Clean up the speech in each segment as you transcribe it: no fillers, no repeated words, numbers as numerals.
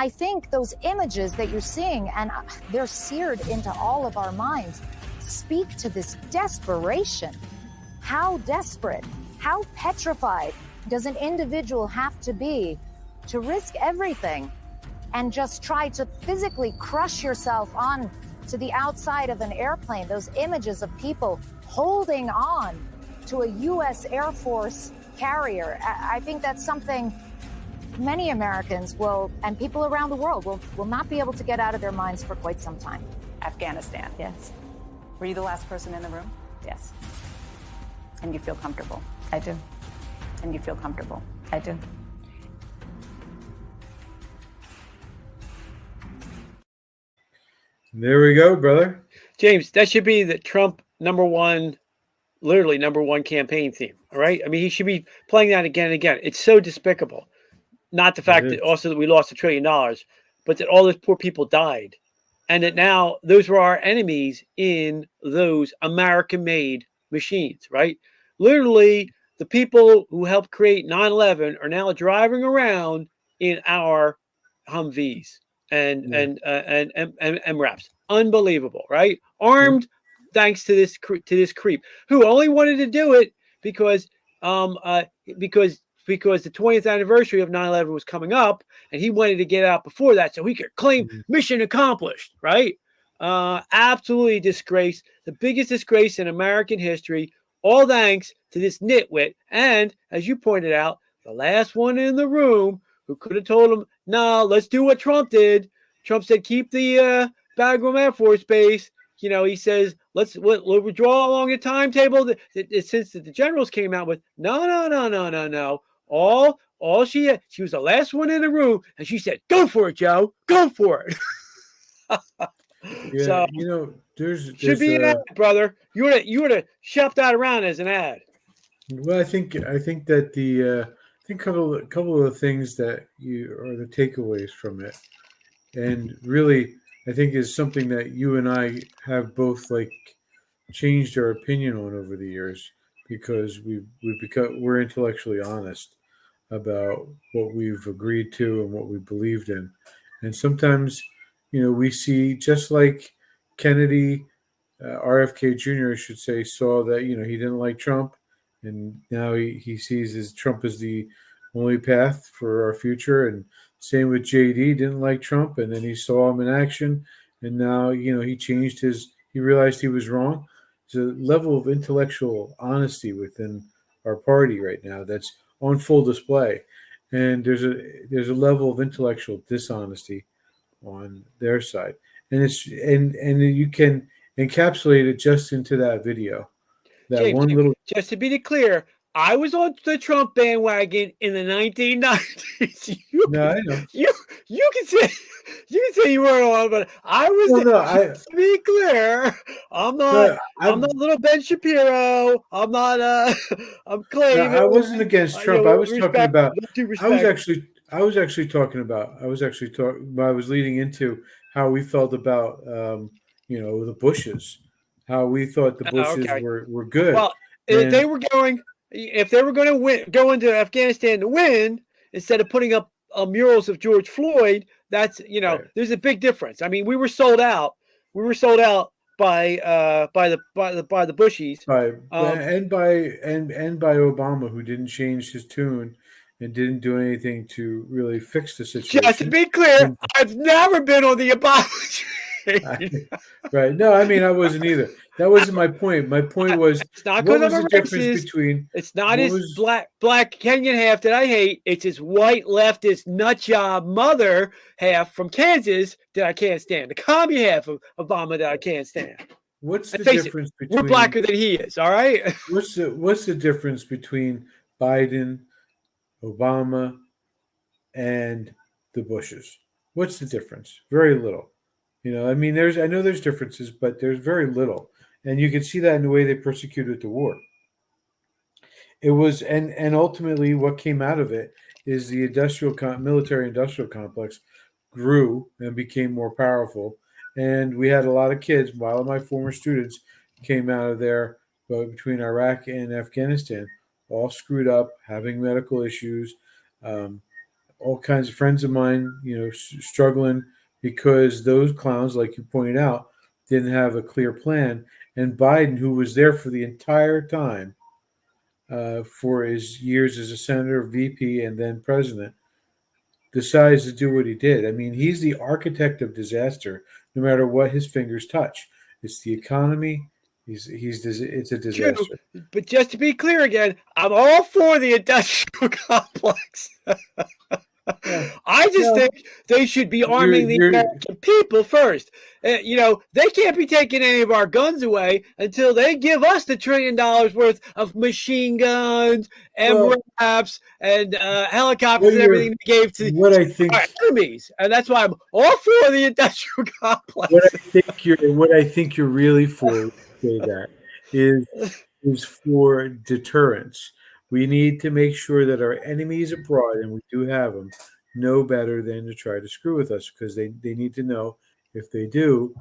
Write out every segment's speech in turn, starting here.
I think those images that you're seeing, and they're seared into all of our minds, speak to this desperation. How desperate, how petrified does an individual have to be to risk everything and just try to physically crush yourself on to the outside of an airplane? Those images of people holding on to a U.S. Air Force carrier, I think that's something many Americans will, and people around the world will not be able to get out of their minds for quite some time. Afghanistan. Yes. Were you the last person in the room? Yes. And you feel comfortable? I do. And you feel comfortable? I do. There we go, brother. James, that should be the Trump literally number one campaign theme. All right. I mean, he should be playing that again and again. It's so despicable. Not the fact that also that we lost $1 trillion, but that all those poor people died. And that now those were our enemies in those American-made machines, right? Literally, the people who helped create 9/11 are now driving around in our Humvees and MRAPs. Unbelievable, right? Armed, thanks to this creep who only wanted to do it because the 20th anniversary of 9/11 was coming up, and he wanted to get out before that so he could claim mission accomplished, right? Absolutely disgrace, the biggest disgrace in American history, all thanks to this nitwit. And as you pointed out, the last one in the room who could have told him, no, let's do what Trump did. Trump said, keep the Bagram Air Force Base. You know, he says, let's withdraw along the timetable that since the generals came out with, no. All she was the last one in the room, and she said, "Go for it, Joe. Go for it." Yeah, so, you know, there's should be an ad, brother. You would have shopped that around as an ad. Well, I think that I think a couple of the things that you are the takeaways from it, and really, I think is something that you and I have both like changed our opinion on over the years because we're intellectually honest about what we've agreed to and what we believed in. And sometimes, you know, we see just like Kennedy, RFK Jr., I should say, saw that, you know, he didn't like Trump. And now he sees as Trump is the only path for our future. And same with JD, didn't like Trump. And then he saw him in action. And now, you know, he realized he was wrong. There's a level of intellectual honesty within our party right now that's on full display, and there's a level of intellectual dishonesty on their side, and you can encapsulate it just into that video. That James, one little. Just to be clear, I was on the Trump bandwagon in the 1990s. No, I know. You can say you weren't on, but I was. To be clear, I'm not little Ben Shapiro. I'm not. I'm claiming. I wasn't against Trump. I was talking about. I was actually talking about. I was leading into how we felt about you know, the Bushes, how we thought the Bushes were good. Well, if they were going to go into Afghanistan to win instead of putting up murals of George Floyd, that's, you know, there's a big difference. I mean, we were sold out. We were sold out by the Bushies, and by Obama, who didn't change his tune and didn't do anything to really fix the situation. Just to be clear, I've never been on the Obama. Right. No, I mean, I wasn't either. That wasn't my point. My point was, it's not what was I'm the difference between? It's not his black Kenyan half that I hate. It's his white leftist nutjob mother half from Kansas that I can't stand. The commie half of Obama that I can't stand. What's the difference between? We're blacker than he is. All right. What's the difference between Biden, Obama, and the Bushes? What's the difference? Very little. You know, I mean, I know there's differences, but there's very little. And you can see that in the way they persecuted the war. It was, and ultimately what came out of it is the military industrial complex grew and became more powerful. And we had a lot of kids, a lot of my former students came out of there, between Iraq and Afghanistan, all screwed up, having medical issues, all kinds of friends of mine, struggling because those clowns, like you pointed out, didn't have a clear plan. And Biden, who was there for the entire time, for his years as a senator, VP, and then president, decides to do what he did. I mean, he's the architect of disaster, no matter what his fingers touch. It's the economy. It's a disaster. True. But just to be clear again, I'm all for the industrial complex. I just think they should be arming the American people first. They can't be taking any of our guns away until they give us the $1 trillion worth of machine guns and MRAPs and helicopters and everything they gave to our enemies. And that's why I'm all for the industrial complex. What I think you're really for, say that, is for deterrence. We need to make sure that our enemies abroad, and we do have them, know better than to try to screw with us, because they need to know if they do,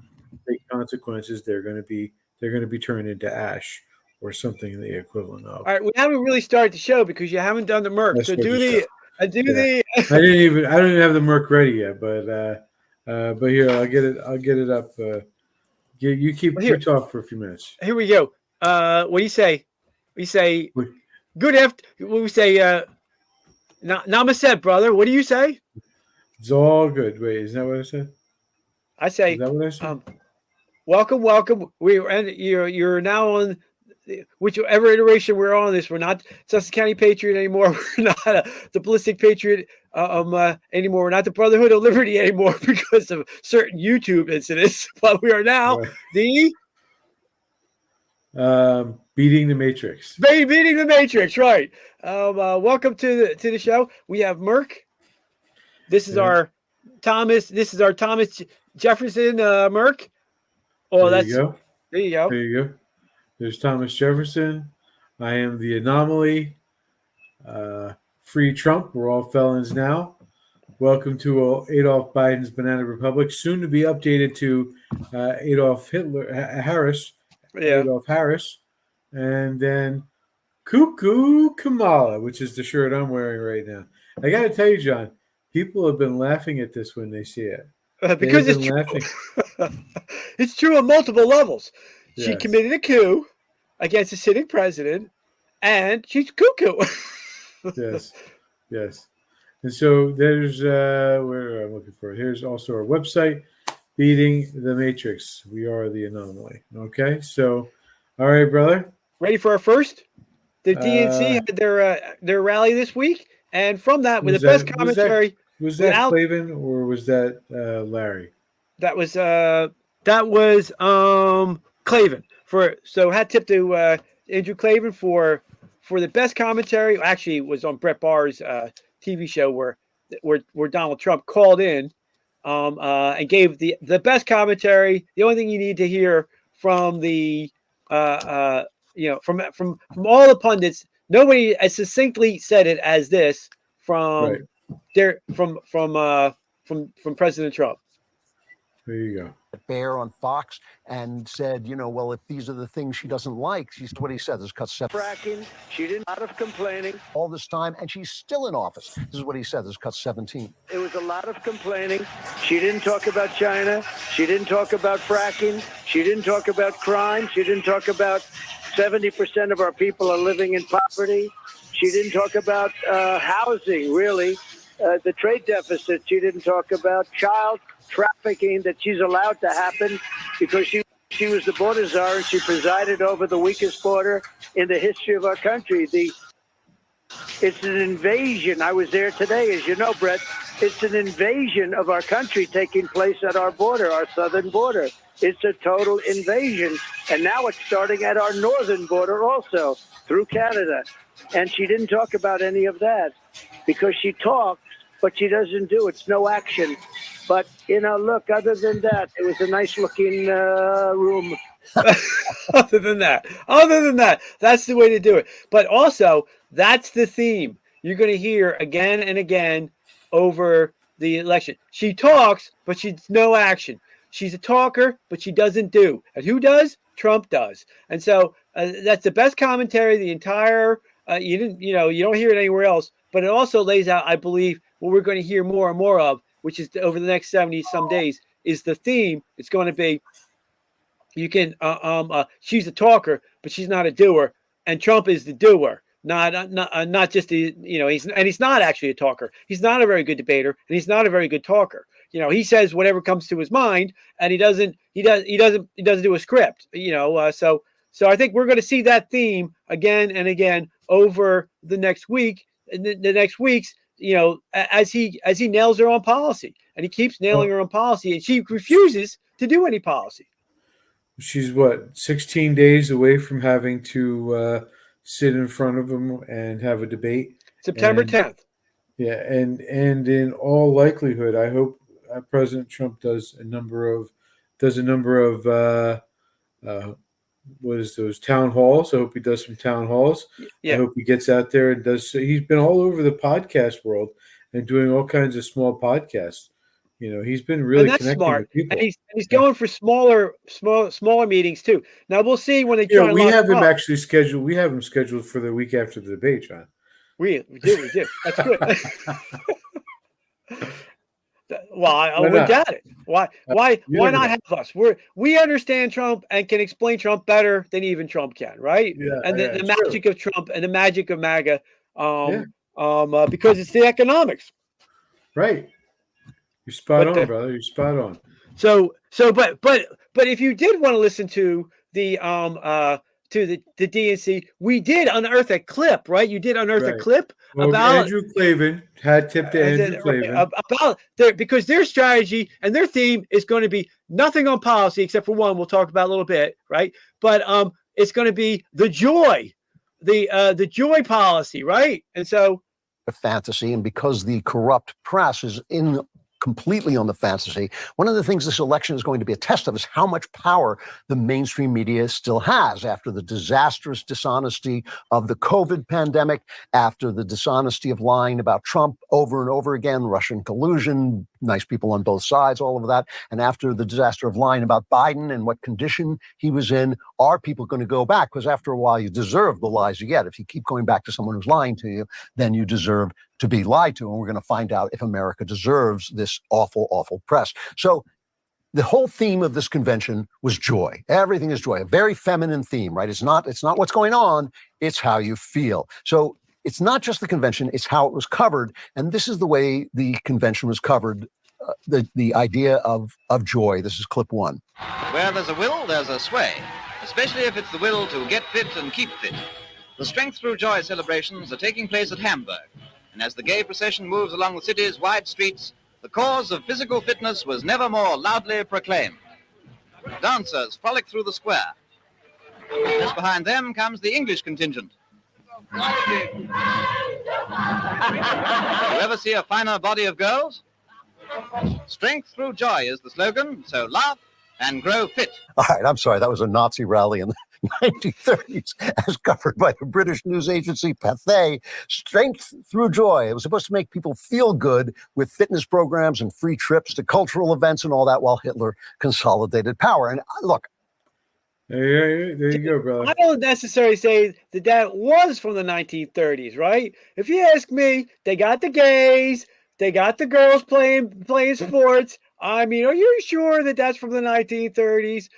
the consequences, they're going to be turned into ash or something the equivalent of. All right, we haven't really started the show because you haven't done the Merc. So I don't even have the Merc ready yet, but here I'll get it up. You keep talk for a few minutes. Here we go. What do you say? We say. Good after. We say, namaste, brother. What do you say? It's all good. Wait, is that what I said? I say, is that what I said? Welcome. You're now on whichever iteration we're on this. We're not Sussex County Patriot anymore. We're not the Ballistic Patriot anymore. We're not the Brotherhood of Liberty anymore because of certain YouTube incidents. But we are now the Beating the Matrix. Beating the Matrix, right. Welcome to the show. We have Merc. This is our Thomas Jefferson Merc. Oh, there you go. There you go. There you go. There's Thomas Jefferson. I am the anomaly. Free Trump. We're all felons now. Welcome to Adolf Biden's Banana Republic, soon to be updated to Adolf Harris. Yeah. Adolf Harris. And then Cuckoo Kamala, which is the shirt I'm wearing right now. I got to tell you, John, people have been laughing at this when they see it. Because it's true. It's true on multiple levels. Yes. She committed a coup against a sitting president, and she's cuckoo. Yes. And so there's where I'm looking for it. Here's also our website, Beating the Matrix. We are the anomaly. Okay, so all right, brother. Ready for our first? The DNC had their rally this week, and from that, with the best commentary. Was that Clavin or was that Larry? That was Clavin. So hat tip to Andrew Clavin for the best commentary. Actually, it was on Brett Bahr's TV show where Donald Trump called in and gave the best commentary. The only thing you need to hear from the from all the pundits, nobody as succinctly said it as this from President Trump. There you go. Bear on Fox and said, well, if these are the things she doesn't like, she's what he said. This cut fracking. She did a lot of complaining all this time, and she's still in office. This is what he said. This cut 17. It was a lot of complaining. She didn't talk about China. She didn't talk about fracking. She didn't talk about crime. She didn't talk about 70% of our people are living in poverty. She didn't talk about housing, really. The trade deficit. She didn't talk about child trafficking that she's allowed to happen because she was the border czar and she presided over the weakest border in the history of our country. It's an invasion. I was there today, as you know, Brett. It's an invasion of our country taking place at our border, our southern border. It's a total invasion. And now it's starting at our northern border also, through Canada. And she didn't talk about any of that because she talks, but she doesn't do. It's no action. But, look, other than that, it was a nice-looking room. Other than that, that's the way to do it. But also, that's the theme you're going to hear again and again over the election. She talks, but she's no action. She's a talker, but she doesn't do. And who does? Trump does. And so that's the best commentary. The entire you don't hear it anywhere else. But it also lays out, I believe, what we're going to hear more and more of, which is over the next 70 some days, is the theme. It's going to be, you can, she's a talker, but she's not a doer. And Trump is the doer, not just the, he's not actually a talker. He's not a very good debater, and he's not a very good talker. He says whatever comes to his mind, and he doesn't do a script, so I think we're going to see that theme again and again over the next week, the next weeks, as he nails her own policy, and he keeps nailing her own policy, and she refuses to do any policy. She's 16 days away from having to sit in front of him and have a debate. September 10th. Yeah, and in all likelihood, I hope President Trump does a number of what is those town halls? I hope he does some town halls. Yeah. I hope he gets out there and does. He's been all over the podcast world and doing all kinds of small podcasts. He's been really connecting smart. with people. And he's going for smaller meetings too. Now we'll see when they try. We have him actually scheduled. We have him scheduled for the week after the debate, John. We do. That's good. Well, we got it. Why not have us? We understand Trump and can explain Trump better than even Trump can, right? Yeah, and the magic of Trump and the magic of MAGA, because it's the economics. Right. You're spot on, brother. You're spot on. But if you did want to listen to the DNC, we did unearth a clip, right? You did unearth a clip about Andrew Klavan. Had tipped to Andrew Klavan about because their strategy and their theme is going to be nothing on policy except for one we'll talk about a little bit, right? But it's going to be the joy policy, right? And so a fantasy, and because the corrupt press is completely on the fantasy. One of the things this election is going to be a test of is how much power the mainstream media still has after the disastrous dishonesty of the COVID pandemic, after the dishonesty of lying about Trump over and over again, Russian collusion, nice people on both sides, all of that. And after the disaster of lying about Biden and what condition he was in, are people going to go back? Because after a while, you deserve the lies you get. If you keep going back to someone who's lying to you, then you deserve to be lied to. And we're going to find out if America deserves this awful, awful press. So the whole theme of this convention was joy. Everything is joy, a very feminine theme, right? It's not what's going on, it's how you feel. So it's not just the convention, it's how it was covered. And this is the way the convention was covered, the idea of joy. This is clip one. Where there's a will, there's a sway, especially if it's the will to get fit and keep fit. The Strength Through Joy celebrations are taking place at Hamburg. And as the gay procession moves along the city's wide streets, the cause of physical fitness was never more loudly proclaimed. Dancers frolic through the square. Just behind them comes the English contingent. You ever see a finer body of girls? Strength through joy is the slogan, so laugh and grow fit. All right, I'm sorry, that was a Nazi rally in the 1930s, as covered by the British news agency Pathé. Strength through joy. It was supposed to make people feel good with fitness programs and free trips to cultural events and all that, while Hitler consolidated power. And look, there you go, brother. I don't necessarily say that was from the 1930s, right? If you ask me, they got the gays, they got the girls playing sports. I mean, are you sure that that's from the 1930s?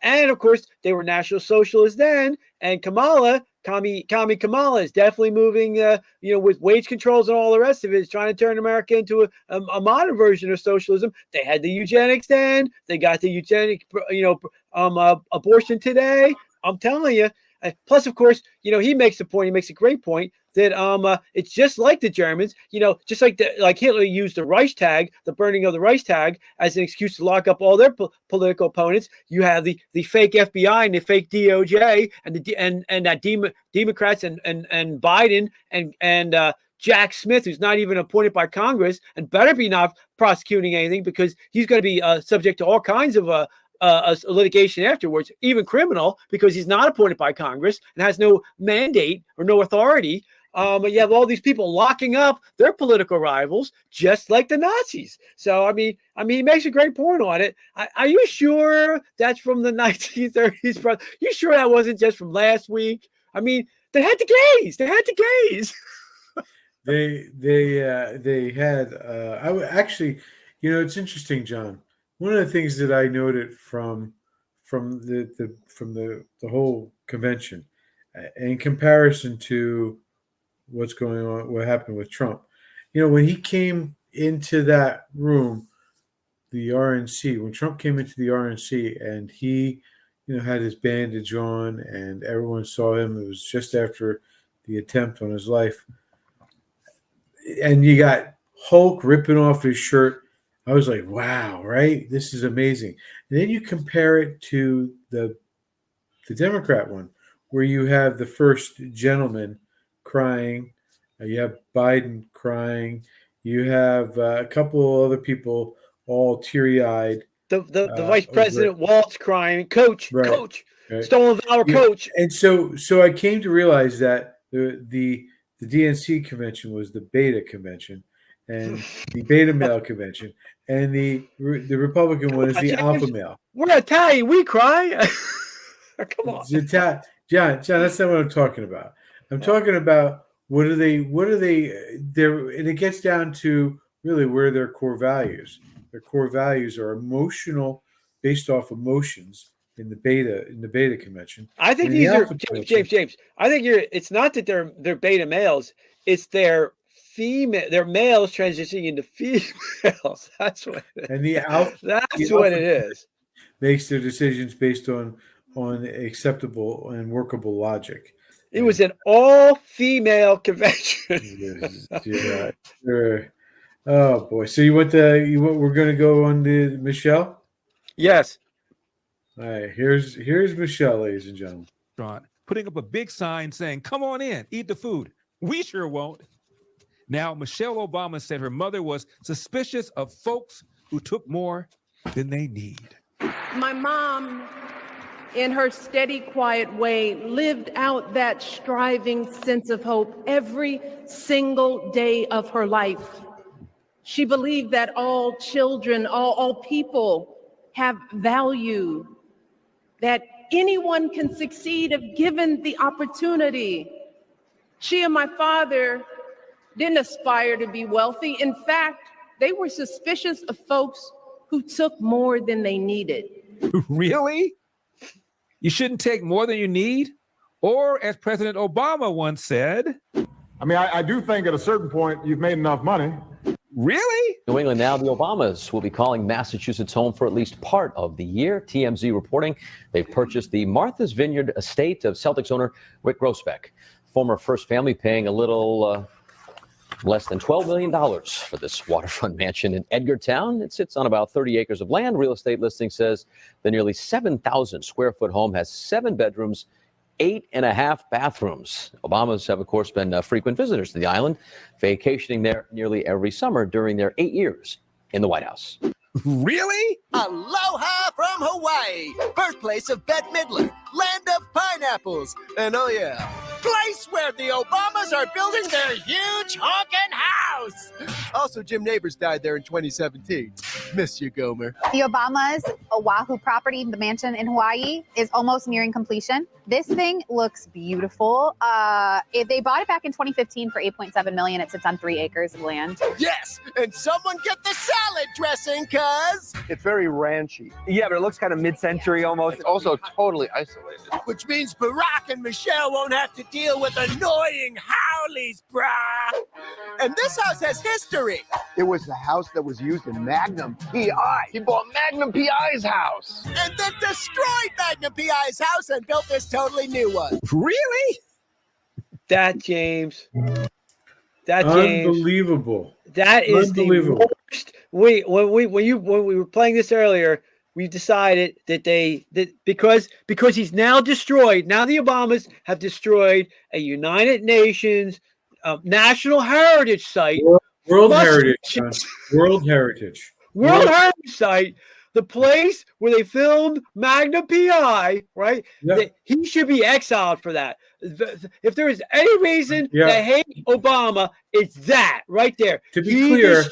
And of course, they were National Socialists then. And Kamala is definitely moving, with wage controls and all the rest of it, is trying to turn America into a modern version of socialism. They had the eugenics then. They got the eugenic, abortion today. I'm telling you. Plus, of course, he makes a great point that it's just like the Germans, just like Hitler used the Reichstag, the burning of the Reichstag, as an excuse to lock up all their political opponents. You have the fake FBI and the fake DOJ and that Democrats and Biden and Jack Smith, who's not even appointed by Congress and better be not prosecuting anything, because he's going to be subject to all kinds of litigation afterwards, even criminal, because he's not appointed by Congress and has no mandate or no authority. But you have all these people locking up their political rivals, just like the Nazis. So, I mean, he makes a great point on it. Are you sure that's from the 1930s, bro? You sure that wasn't just from last week? I mean, they had the gays. They had actually, it's interesting, John. One of the things that I noted from the whole convention, in comparison to what's going on, what happened with Trump, when he came into that room, the RNC, when Trump came into the RNC and he, had his bandage on and everyone saw him, it was just after the attempt on his life. And you got Hulk ripping off his shirt. I was like, wow, right? This is amazing. And then you compare it to the Democrat one, where you have the first gentleman crying, you have Biden crying, you have a couple of other people all teary-eyed. The vice president Waltz crying, coach, right. stolen valor, coach. And so I came to realize that the DNC convention was the beta convention, and the beta male convention, and the Republican one is the alpha male. We're Italian, we cry. Come on, John, that's not what I'm talking about. I'm talking about what are they there, and it gets down to really where their core values. Their core values are emotional, based off emotions in the beta convention. I think these are James. I think it's not that they're beta males, it's their males transitioning into females. That's what it is. And the alpha, that's what it is. Makes their decisions based on acceptable and workable logic. It was an all-female convention. Yeah, sure. Oh boy! So we're going to go on to Michelle. Yes. All right. Here's Michelle, ladies and gentlemen. Putting up a big sign saying, "Come on in, eat the food." We sure won't. Now, Michelle Obama said her mother was suspicious of folks who took more than they need. My mom, in her steady, quiet way, lived out that striving sense of hope every single day of her life. She believed that all children, all people have value, that anyone can succeed if given the opportunity. She and my father didn't aspire to be wealthy. In fact, they were suspicious of folks who took more than they needed. Really? You shouldn't take more than you need? Or, as President Obama once said, I mean, I do think at a certain point you've made enough money. Really? New England now, the Obamas will be calling Massachusetts home for at least part of the year. TMZ reporting they've purchased the Martha's Vineyard estate of Celtics owner Rick Grossbeck. Former First Family paying a little less than $12 million for this waterfront mansion in Edgartown. It sits on about 30 acres of land. Real estate listing says the nearly 7,000 square foot home has 7 bedrooms, 8.5 bathrooms. Obamas have, of course, been frequent visitors to the island, vacationing there nearly every summer during their 8 years in the White House. Really? Aloha from Hawaii, birthplace of Bette Midler, land of pineapples, and oh yeah, place where the Obamas are building their huge honkin' house. Also, Jim Nabors died there in 2017. Miss you, Gomer. The Obamas' Oahu property, the mansion in Hawaii, is almost nearing completion. This thing looks beautiful. They bought it back in 2015 for $8.7 million. It sits on 3 acres of land. Yes, and someone get the salad dressing, cuz. It's very ranchy. Yeah, but it looks kind of mid-century almost. It's also totally isolated. Which means Barack and Michelle won't have to deal with annoying howlies, brah. And this house has history. It was the house that was used in Magnum P.I. He bought Magnum P.I.'s house. And then destroyed Magnum P.I.'s house and built this totally new one. Really? James. Unbelievable. That is the worst. When we were playing this earlier, we decided that because he's now destroyed. Now the Obamas have destroyed a United Nations national heritage site, World Heritage site. The place where they filmed Magnum P.I., right? Yep. He should be exiled for that. If there is any reason to hate Obama, it's that right there. To be clear,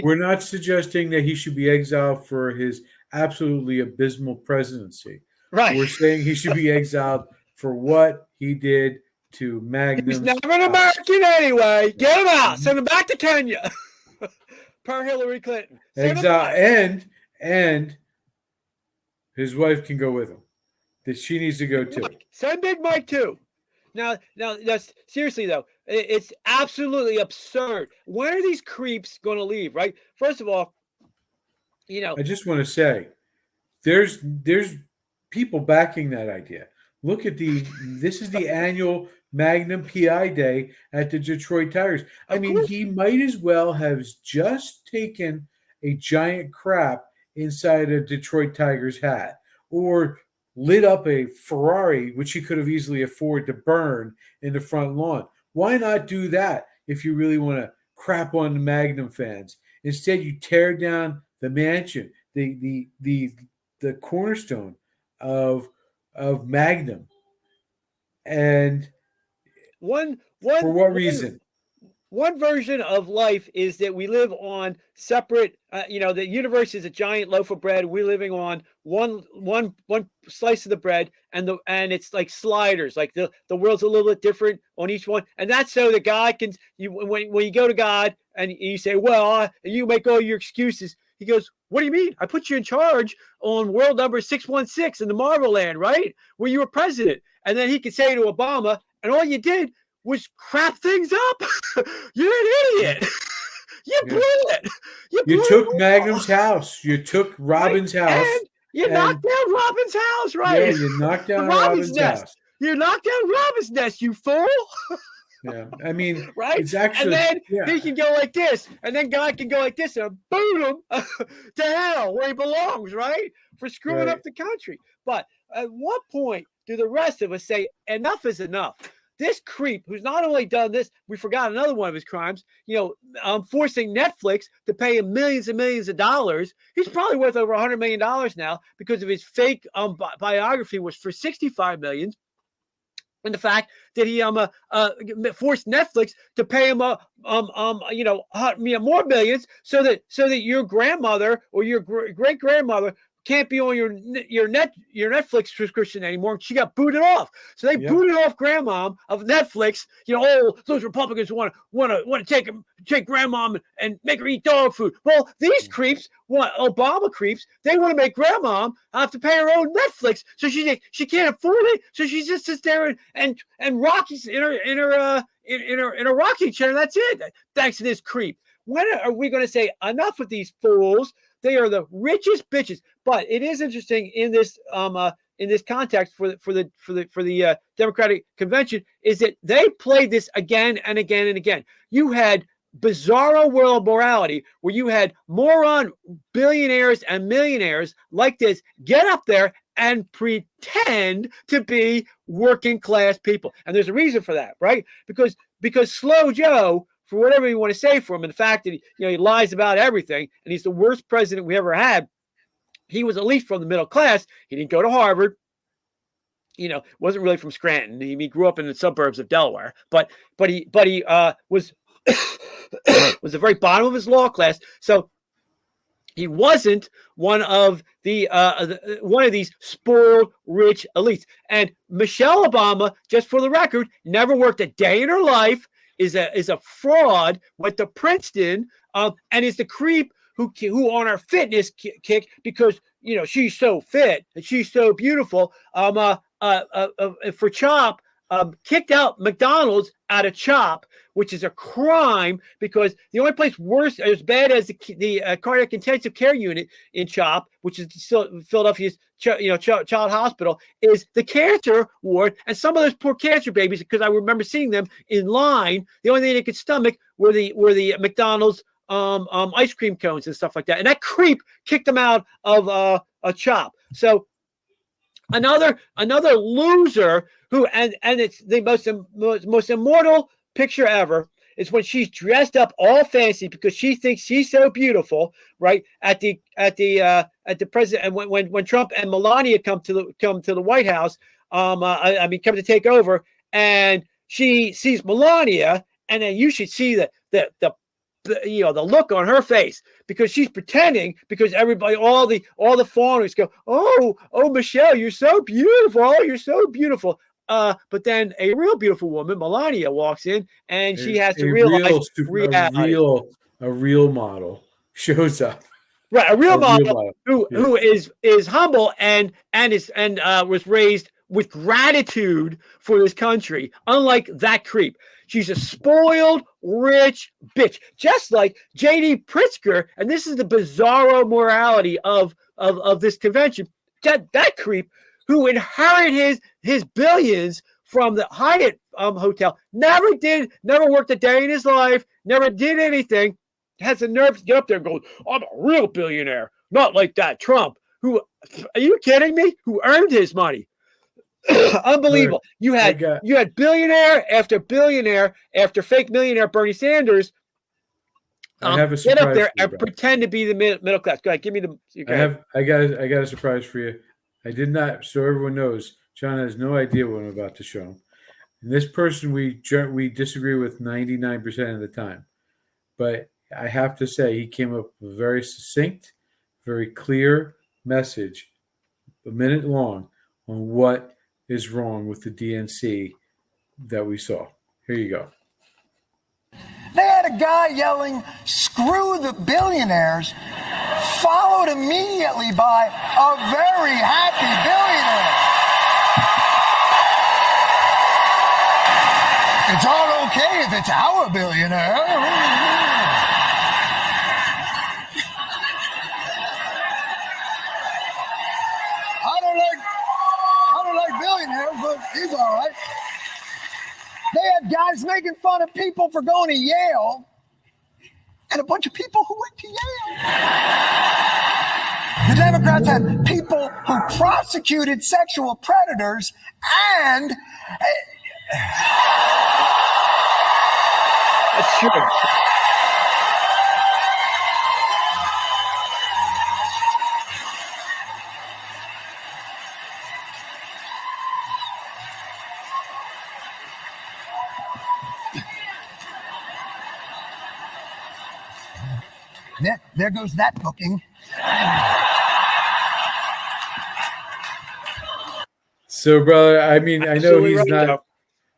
we're not suggesting that he should be exiled for his absolutely abysmal presidency. Right. We're saying he should be exiled for what he did to Magnum's. He's never an American anyway. Get him out. Send him back to Kenya. Per Hillary Clinton. Exactly. And his wife can go with him. That she needs to go too. Send Big Mike too. Now, that's seriously though, it's absolutely absurd. When are these creeps going to leave? Right. First of all, I just want to say, there's people backing that idea. Look at this is the annual Magnum PI Day at the Detroit Tigers. I mean, he might as well have just taken a giant crap inside a Detroit Tigers hat, or lit up a Ferrari, which he could have easily afforded to burn in the front lawn. Why not do that if you really want to crap on the Magnum fans? Instead, you tear down the mansion, the cornerstone of Magnum. And for what reason? One version of life is that we live on separate, the universe is a giant loaf of bread. We're living on one slice of the bread, and it's like sliders. Like the world's a little bit different on each one, and that's so the God can. When you go to God and you say, "Well," and you make all your excuses, He goes, "What do you mean? I put you in charge on world number 616 in the Marvel Land, right? Where you were president." And then he could say to Obama, "And all you did was crap things up. You're an idiot. You blew it. You took Magnum's house. You took Robin's house. And you knocked down Robin's house, right? Yeah, you knocked down Robin's house. You knocked down Robin's nest, you fool." Yeah, I mean, right? It's actually, and then he can go like this, and then God can go like this and boot him to hell where he belongs, right? For screwing up the country. But at what point do the rest of us say enough is enough? This creep, who's not only done this, we forgot another one of his crimes, forcing Netflix to pay him millions and millions of dollars. He's probably worth over $100 million now because of his fake biography was for $65 million. And the fact that he forced Netflix to pay him more millions so that your grandmother or your great grandmother can't be on your Netflix subscription anymore. She got booted off. So they booted off grandma of Netflix. Those Republicans want to take grandma and make her eat dog food. Well, these creeps, Obama creeps, they want to make grandma have to pay her own Netflix. So she can't afford it. So she just sits there and rocks in her rocking chair. That's it. Thanks to this creep. When are we going to say enough with these fools? They are the richest bitches. But it is interesting in this context for the Democratic Convention is that they played this again and again and again. You had bizarro world morality where you had moron billionaires and millionaires like this get up there and pretend to be working class people. And there's a reason for that, right? Because Slow Joe, for whatever you want to say for him, and the fact that he lies about everything, and he's the worst president we ever had. He was at least from the middle class. He didn't go to Harvard. Wasn't really from Scranton. He grew up in the suburbs of Delaware, but he was was the very bottom of his law class. So he wasn't one of these spoiled rich elites. And Michelle Obama, just for the record, never worked a day in her life. Is a fraud, went to Princeton, and is the creep who on our fitness kick because she's so fit and she's so beautiful. For CHOP, kicked out McDonald's out of CHOP, which is a crime because the only place worse, as bad as the cardiac intensive care unit in CHOP, which is still Philadelphia's child hospital, is the cancer ward. And some of those poor cancer babies, because I remember seeing them in line, the only thing they could stomach were the McDonald's ice cream cones and stuff like that. And that creep kicked them out of a CHOP. So another loser who and it's the most immortal picture ever is when she's dressed up all fancy because she thinks she's so beautiful, right? At the president, and when Trump and Melania come to the White House, come to take over, and she sees Melania, and then you should see the look on her face because she's pretending because everybody, all the foreigners go, oh, Michelle, you're so beautiful. Oh, you're so beautiful. But then a real beautiful woman, Melania, walks in, and she has to realize reality. A real model shows up. Right, a real model model. who is humble and was raised with gratitude for this country, unlike that creep. She's a spoiled, rich bitch, just like J.D. Pritzker. And this is the bizarro morality of this convention. That creep who inherited his billions from the Hyatt hotel, never worked a day in his life, never did anything, has the nerve to get up there and go, I'm a real billionaire. Not like that Trump, who, are you kidding me? Who earned his money. Unbelievable. You had billionaire after billionaire after fake millionaire Bernie Sanders get up there and pretend to be the middle class. Go ahead, give me the. I got a surprise for you. I did not, so everyone knows. John has no idea what I'm about to show him. And this person we disagree with 99% of the time, but I have to say he came up with a very succinct, very clear message, a minute long, on what is wrong with the DNC that we saw. Here you go. They had a guy yelling, "Screw the billionaires," followed immediately by a very happy billionaire. It's all okay if it's our billionaire. Billionaire, but he's all right. They had guys making fun of people for going to Yale, and a bunch of people who went to Yale. The Democrats had people who prosecuted sexual predators and. That's true. There goes that booking. So, brother, I mean, I know Absolutely he's right, not.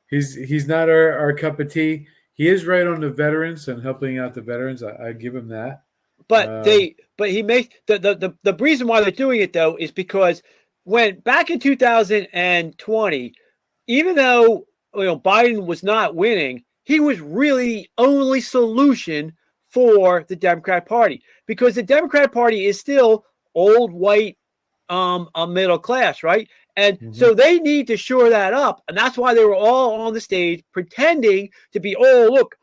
He's not our cup of tea. He is right on the veterans and helping out the veterans. I give him that. But he makes the reason why they're doing it though is because when back in 2020, even though Biden was not winning, he was really the only solution for the Democrat Party, because the Democrat Party is still old white middle class, right? And so they need to shore that up, and that's why they were all on the stage pretending to be, oh look,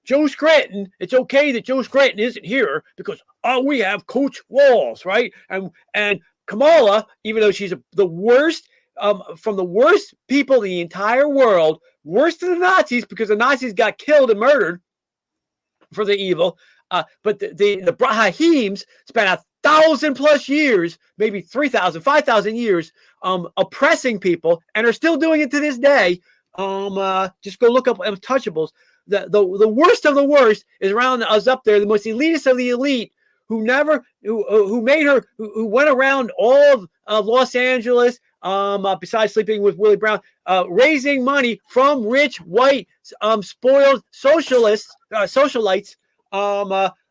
Joe Scranton. It's okay that Joe Scranton isn't here because we have Coach Walls, right? And Kamala, even though she's the worst from the worst people in the entire world, worse than the Nazis, because the Nazis got killed and murdered for the evil. But the Brahims spent 1,000+ years, maybe 3,000, 5,000 years, oppressing people, and are still doing it to this day. Just go look up Untouchables. The worst of the worst is around us up there, the most elitist of the elite, who went around all of Los Angeles, besides sleeping with Willie Brown, raising money from rich, white, spoiled socialites.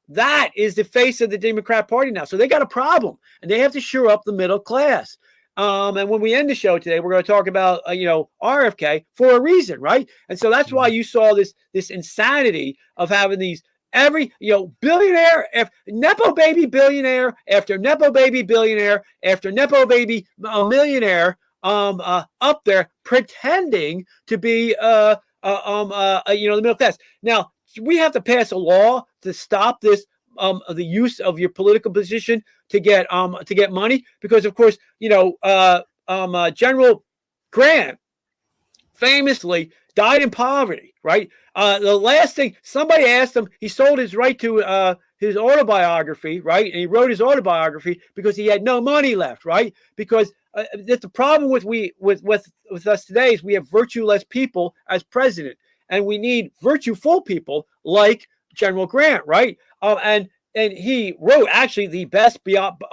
That is the face of the Democrat Party now. So they got a problem, and they have to shore up the middle class. And when we end the show today, we're going to talk about, RFK for a reason, right? And so that's why you saw this insanity of having these every, billionaire, Nepo baby billionaire after Nepo baby billionaire after Nepo baby millionaire up there pretending to be, the middle class. Now, we have to pass a law to stop this, the use of your political position to get money, because of course, General Grant famously died in poverty, right? The last thing somebody asked him, he sold his right to his autobiography, right? And he wrote his autobiography because he had no money left, right? Because that's the problem with us today is we have virtueless people as president, and we need virtueful people like General Grant, right? And he wrote actually the best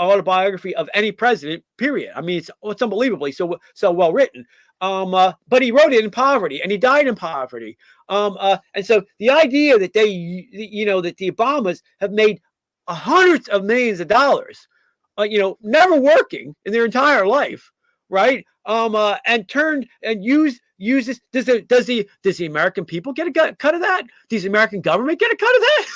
autobiography of any president, period. I mean, it's unbelievably so well written. But he wrote it in poverty, and he died in poverty. And so the idea that that the Obamas have made hundreds of millions of dollars, never working in their entire life, right? And use this. Does the American people get a cut of that? Does the American government get a cut of that?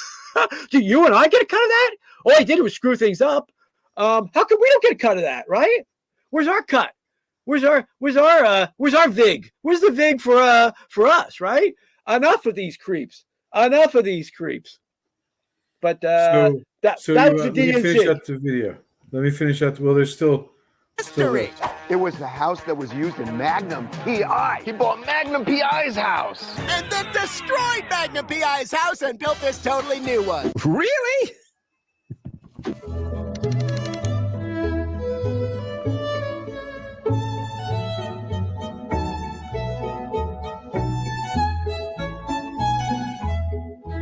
Do you and I get a cut of that? All I did was screw things up. How come we don't get a cut of that, right? Where's our cut? Where's our vig? Where's the vig for us, right? Enough of these creeps. Enough of these creeps. But that was the DNC. Let me finish out the video. Let me finish out. Well, there's still. History. It was the house that was used in Magnum PI. He bought Magnum PI's house. And then destroyed Magnum PI's house and built this totally new one. Really?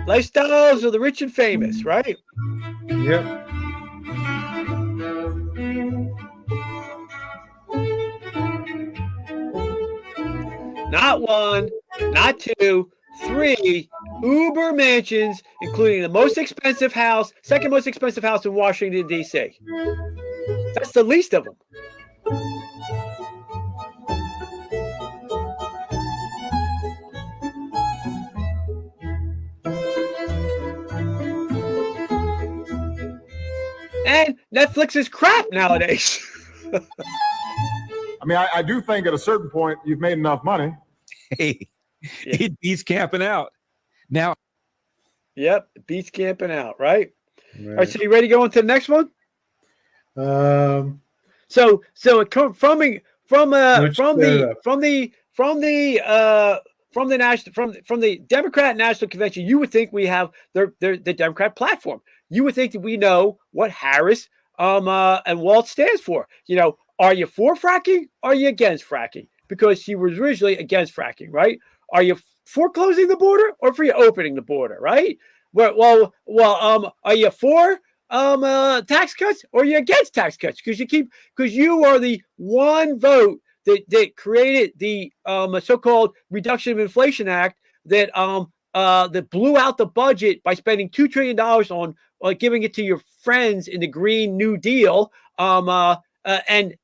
Lifestyles of the rich and famous, right? Yep. Not one, not two, three Uber mansions, including the most expensive house, second most expensive house in Washington, D.C. That's the least of them. And Netflix is crap nowadays. I mean, I do think at a certain point you've made enough money. Hey, it beats camping out. Now. Yep, it beats camping out, right? All right, so you ready to go on to the next one? So it comes from the Democrat National Convention. You would think we have the Democrat platform. You would think that we know what Harris and Waltz stands for. Are you for fracking? Are you against fracking? Because she was originally against fracking, right? Are you for closing the border or for you opening the border, right? Well, are you for tax cuts or are you against tax cuts? Because you are the one vote that created the so-called Reduction of Inflation Act that blew out the budget by spending $2 trillion on giving it to your friends in the Green New Deal, and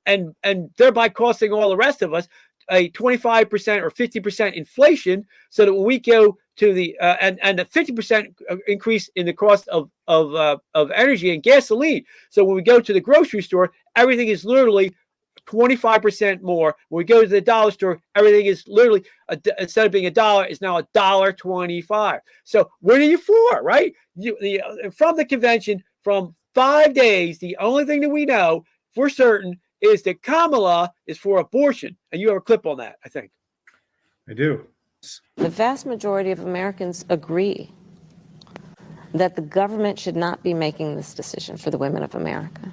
thereby costing all the rest of us a 25% or 50% inflation, so that when we go to the and a 50% increase in the cost of energy and gasoline, so when we go to the grocery store, everything is literally 25% more. When we go to the dollar store, everything is literally instead of being $1, it's now $1.25. So what are you for, right? From the convention, from 5 days, the only thing that we know for certain is that Kamala is for abortion. And you have a clip on that, I think. I do. The vast majority of Americans agree that the government should not be making this decision for the women of America.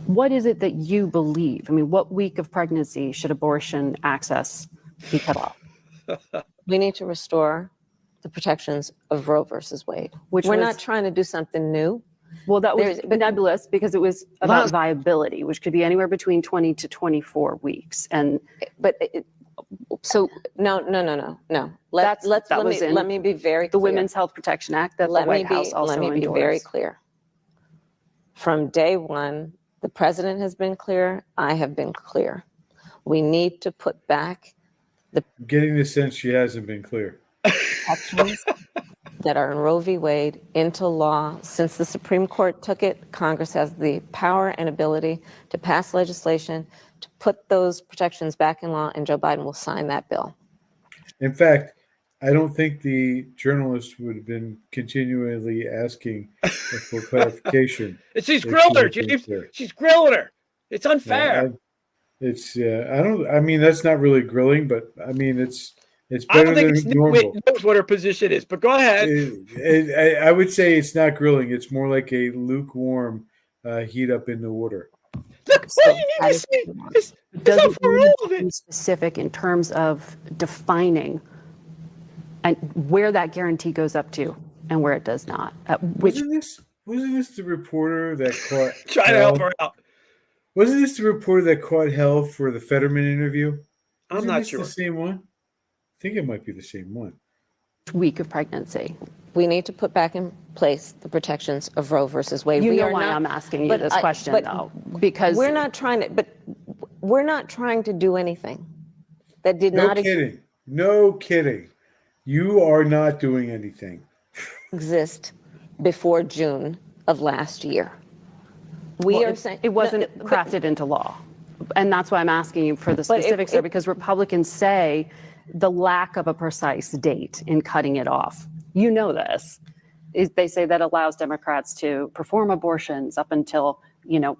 What is it that you believe? I mean, what week of pregnancy should abortion access be cut off? We need to restore the protections of Roe versus Wade. We're not trying to do something new. Well, that was nebulous because it was about viability, which could be anywhere between 20 to 24 weeks. So no. Let me be very clear. The Women's Health Protection Act that the White House also endorsed. Let me be very clear. From day one, the president has been clear. I have been clear. We need to put back I'm getting the sense she hasn't been clear. protections that are in Roe v. Wade into law. Since the Supreme Court took it, Congress has the power and ability to pass legislation to put those protections back in law, and Joe Biden will sign that bill. In fact, I don't think the journalist would have been continually asking for clarification. She's grilling her, James. She's grilling her. It's unfair. I mean, that's not really grilling, but I mean, it's better I don't think than normal. It knows what her position is, but go ahead. I would say it's not grilling. It's more like a lukewarm heat up in the water. Look, all you need to say is not for all of it. Specific in terms of defining and where that guarantee goes up to and where it does not. Wasn't this the reporter that caught trying to help her out? Wasn't this the reporter that caught hell for the Fetterman interview? I'm Isn't not this sure. the same one? I think it might be the same one. Week of pregnancy. We need to put back in place the protections of Roe versus Wade. You We know are why not- I'm asking you but this I- question, but though, because we're not trying to do anything that did No not kidding. No kidding. You are not doing anything. exist before June of last year. We Well, are saying it wasn't no, crafted into law. And that's why I'm asking you for the But specifics there, because Republicans say the lack of a precise date in cutting it off. You know this. They say that allows Democrats to perform abortions up until,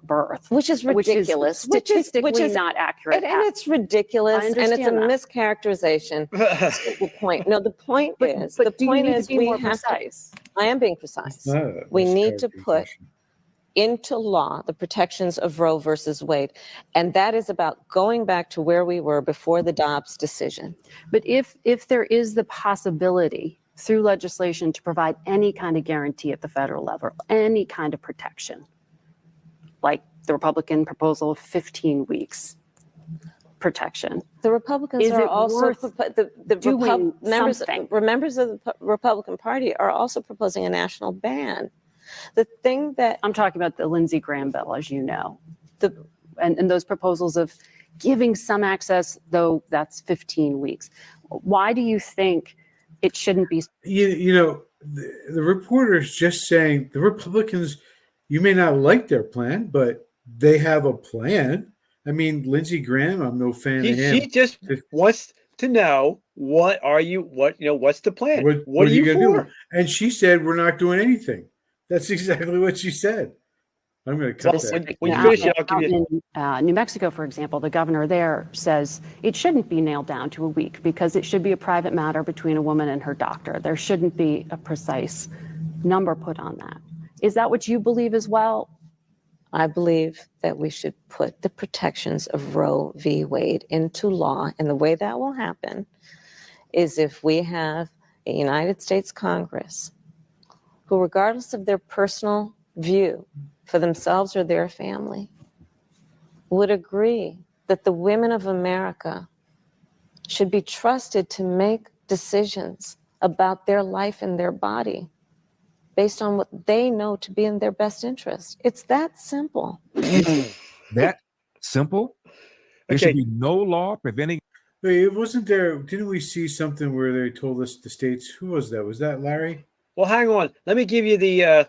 birth. which is ridiculous. Statistically not accurate. And it's ridiculous, I and it's a understand that. mischaracterization. That's the point. No, the point is, But do you need to be we more have precise? I am being precise. We need to put into law the protections of Roe versus Wade, and that is about going back to where we were before the Dobbs decision. But if there is the possibility through legislation to provide any kind of guarantee at the federal level, any kind of protection, like the Republican proposal of 15 weeks protection. The Republicans Is are it also worth the members of the Republican Party are also proposing a national ban. The thing that I'm talking about, the Lindsey Graham bill, as you know, and those proposals of giving some access, though that's 15 weeks. Why do you think it shouldn't be? The reporter's just saying the Republicans, you may not like their plan, but they have a plan. I mean, Lindsey Graham, I'm no fan of him. She just wants to know what's the plan? What are you gonna for? do? And she said, we're not doing anything. That's exactly what she said. I'm going to cut that. When you finish it, I'll give you. In New Mexico, for example, the governor there says it shouldn't be nailed down to a week because it should be a private matter between a woman and her doctor. There shouldn't be a precise number put on that. Is that what you believe as well? I believe that we should put the protections of Roe v. Wade into law. And the way that will happen is if we have a United States Congress who, regardless of their personal view for themselves or their family, would agree that the women of America should be trusted to make decisions about their life and their body based on what they know to be in their best interest. It's that simple. That simple? There should be no law preventing. Wait, it wasn't there. Didn't we see something where they told us the states? Who was that? Was that Larry? Well, hang on. Let me give you the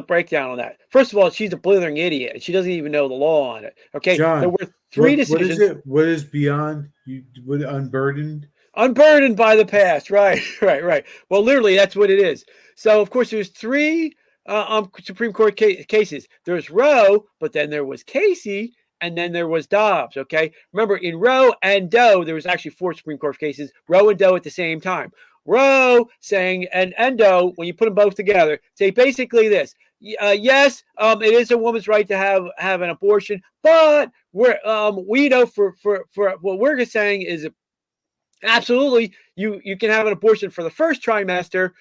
breakdown on that. First of all, she's a blithering idiot, and she doesn't even know the law on it. Okay, John, there were three decisions. What is it? What is beyond you? What, unburdened? Unburdened by the past. Right. Well, literally, that's what it is. So, of course, there's three Supreme Court cases. There's Roe, but then there was Casey, and then there was Dobbs. Okay, remember, in Roe and Doe, there was actually 4 Supreme Court cases. Roe and Doe at the same time. Roe saying and Doe, when you put them both together, say basically this: yes, it is a woman's right to have an abortion, but we know for what we're saying is absolutely you can have an abortion for the first trimester.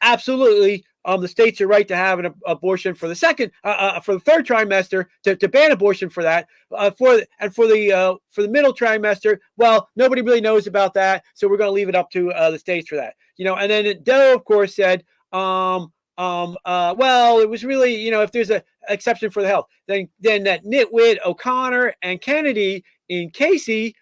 Absolutely, the states are right to have an abortion for the third trimester to ban abortion for that. For the middle trimester, well, nobody really knows about that, so we're going to leave it up to the states for that. And then Doe, of course, said, well, it was really, if there's an exception for the health, then that nitwit O'Connor and Kennedy in Casey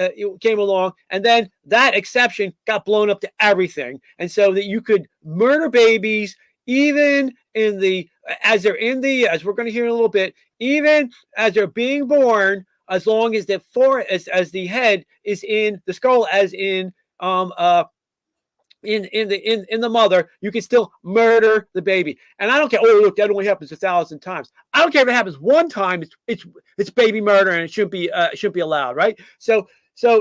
it came along, and then that exception got blown up to everything, and so that you could murder babies even as we're going to hear in a little bit, even as they're being born, as long as as the head is in the skull, as in the mother, you can still murder the baby. And I don't care. Oh, look, that only happens 1,000 times. I don't care if it happens one time. It's baby murder, and it shouldn't be allowed, right? So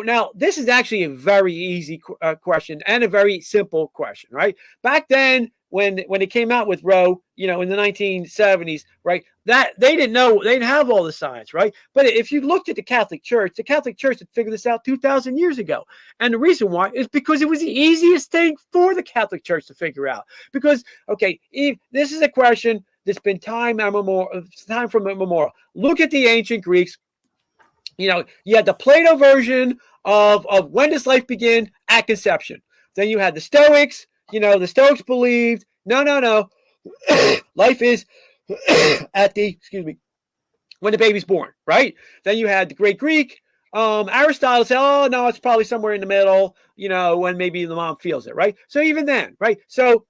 now this is actually a very easy question and a very simple question, right? Back then, when it came out with Roe, in the 1970s, right? That they didn't have all the science, right? But if you looked at the Catholic Church had figured this out 2,000 years ago. And the reason why is because it was the easiest thing for the Catholic Church to figure out. Because, okay, this is a question that's been time from immemorial. Look at the ancient Greeks. You had the Plato version of when does life begin? At conception. Then you had the Stoics. The Stoics believed, no. Life is at the, when the baby's born, right? Then you had the great Greek. Aristotle said, oh, no, it's probably somewhere in the middle, when maybe the mom feels it, right? So even then, right? So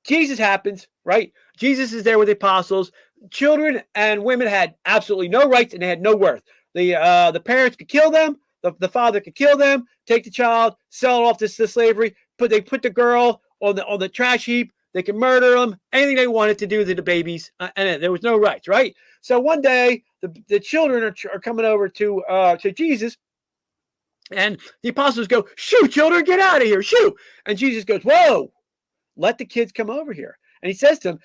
Jesus happens, right? Jesus is there with the apostles. Children and women had absolutely no rights and they had no worth. The parents could kill them. The father could kill them, take the child, sell it off to slavery. They put the girl on the trash heap. They could murder them, anything they wanted to do to the babies, and there was no rights, right? So one day, the children are coming over to Jesus, and the apostles go, "Shoo, children, get out of here, shoo!" And Jesus goes, "Whoa, let the kids come over here." And he says to them,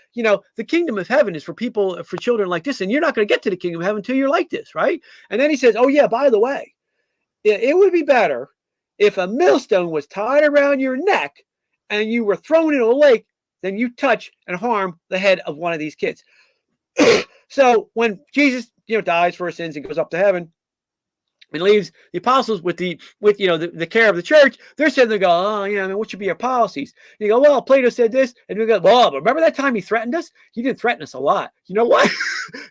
the kingdom of heaven is for children like this, and you're not going to get to the kingdom of heaven until you're like this, right? And then he says, "Oh yeah, by the way, it would be better if a millstone was tied around your neck and you were thrown in a lake than you touch and harm the head of one of these kids." So when Jesus, dies for his sins and goes up to heaven and leaves the apostles with the care of the church, they're sitting there going, "Oh, what should be our policies?" And you go, "Well, Plato said this," and we go, "Well, but remember that time he threatened us? He didn't threaten us a lot. You know what?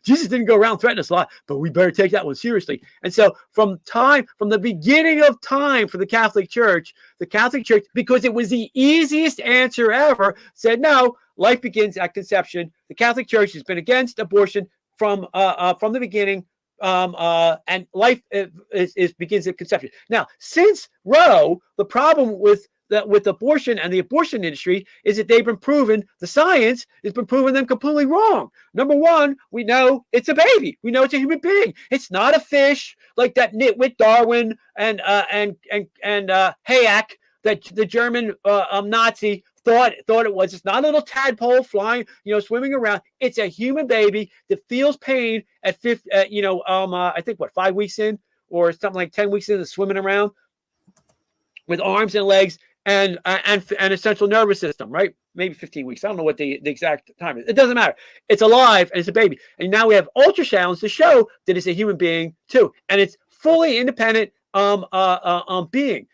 Jesus didn't go around threatening us a lot, but we better take that one seriously." And so from the beginning of time for the Catholic Church, because it was the easiest answer ever, said no. Life begins at conception. The Catholic Church has been against abortion from the beginning. And life begins at conception. Now, since Roe, the problem with abortion and the abortion industry is that they've been proven, the science has been proving them completely wrong. Number one, we know it's a baby. We know it's a human being. It's not a fish like that nitwit Darwin and Hayek, that the German Nazi thought it was. It's not a little tadpole flying, swimming around. It's a human baby that feels pain at I think 5 weeks in, or something like 10 weeks in, of swimming around with arms and legs and a central nervous system, right? Maybe 15 weeks. I don't know what the exact time is. It doesn't matter. It's alive and it's a baby. And now we have ultrasounds to show that it's a human being too, and it's fully independent being.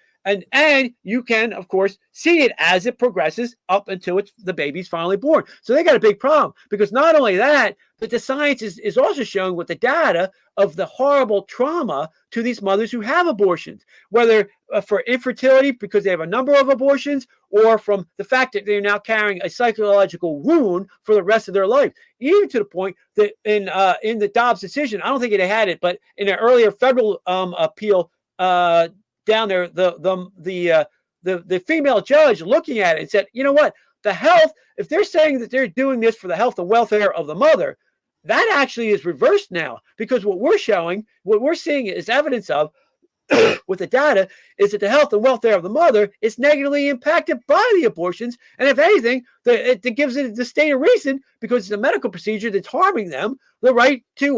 And you can, of course, see it as it progresses up until the baby's finally born. So they got a big problem, because not only that, but the science is also showing with the data of the horrible trauma to these mothers who have abortions, whether for infertility because they have a number of abortions, or from the fact that they're now carrying a psychological wound for the rest of their life. Even to the point that in the Dobbs decision, I don't think it had it, but in an earlier federal appeal, down there, the female judge looking at it and said, "You know what? The health, if they're saying that they're doing this for the health and welfare of the mother, that actually is reversed now, because what we're seeing is evidence of with the data is that the health and welfare of the mother is negatively impacted by the abortions. And if anything, it gives it the state a reason, because it's a medical procedure that's harming them, the right to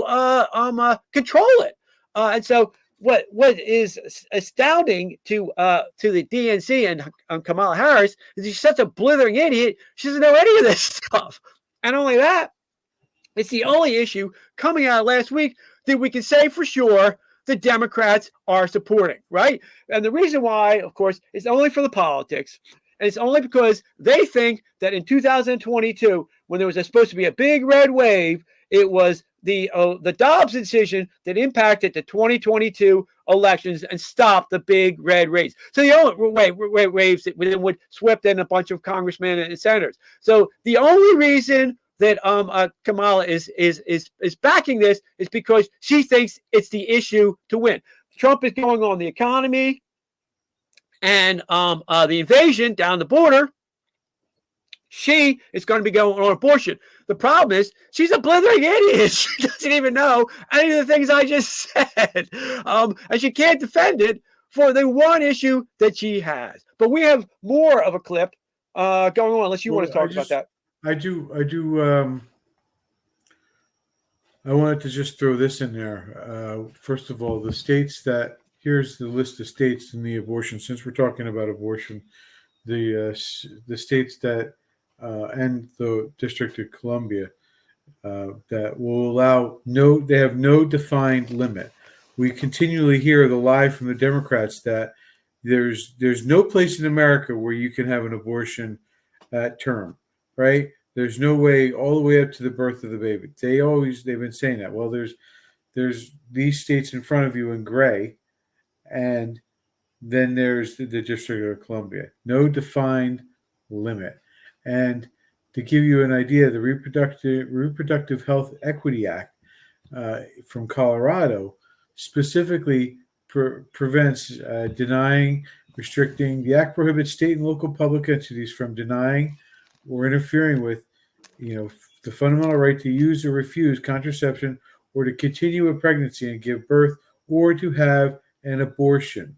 control it." And so what is astounding to the DNC and Kamala Harris is she's such a blithering idiot. She doesn't know any of this stuff. And only that, it's the only issue coming out last week that we can say for sure the Democrats are supporting, right? And the reason why, of course, is only for the politics. And it's only because they think that in 2022, when there was supposed to be a big red wave, it was the Dobbs decision that impacted the 2022 elections and stopped the big red race. So the only waves that would swept in a bunch of congressmen and senators. So the only reason that Kamala is backing this is because she thinks it's the issue to win. Trump is going on the economy and the invasion down the border. She is going to be going on abortion. The problem is she's a blithering idiot. She doesn't even know any of the things I just said. And she can't defend it for the one issue that she has. But we have more of a clip going on, unless you want to talk about that. I do. I wanted to just throw this in there. First of all, the states that, here's the list of states in the abortion, since we're talking about abortion, the states that and the District of Columbia that will allow they have no defined limit we continually hear the lie from the Democrats that there's no place in America where you can have an abortion at term, right? There's no way all the way up to the birth of the baby. They've been saying that. Well, there's these states in front of you in gray, and then there's the District of Columbia. No defined limit. And to give you an idea, the Reproductive Health Equity Act from Colorado specifically prevents denying, restricting. The act prohibits state and local public entities from denying or interfering with, the fundamental right to use or refuse contraception, or to continue a pregnancy and give birth, or to have an abortion.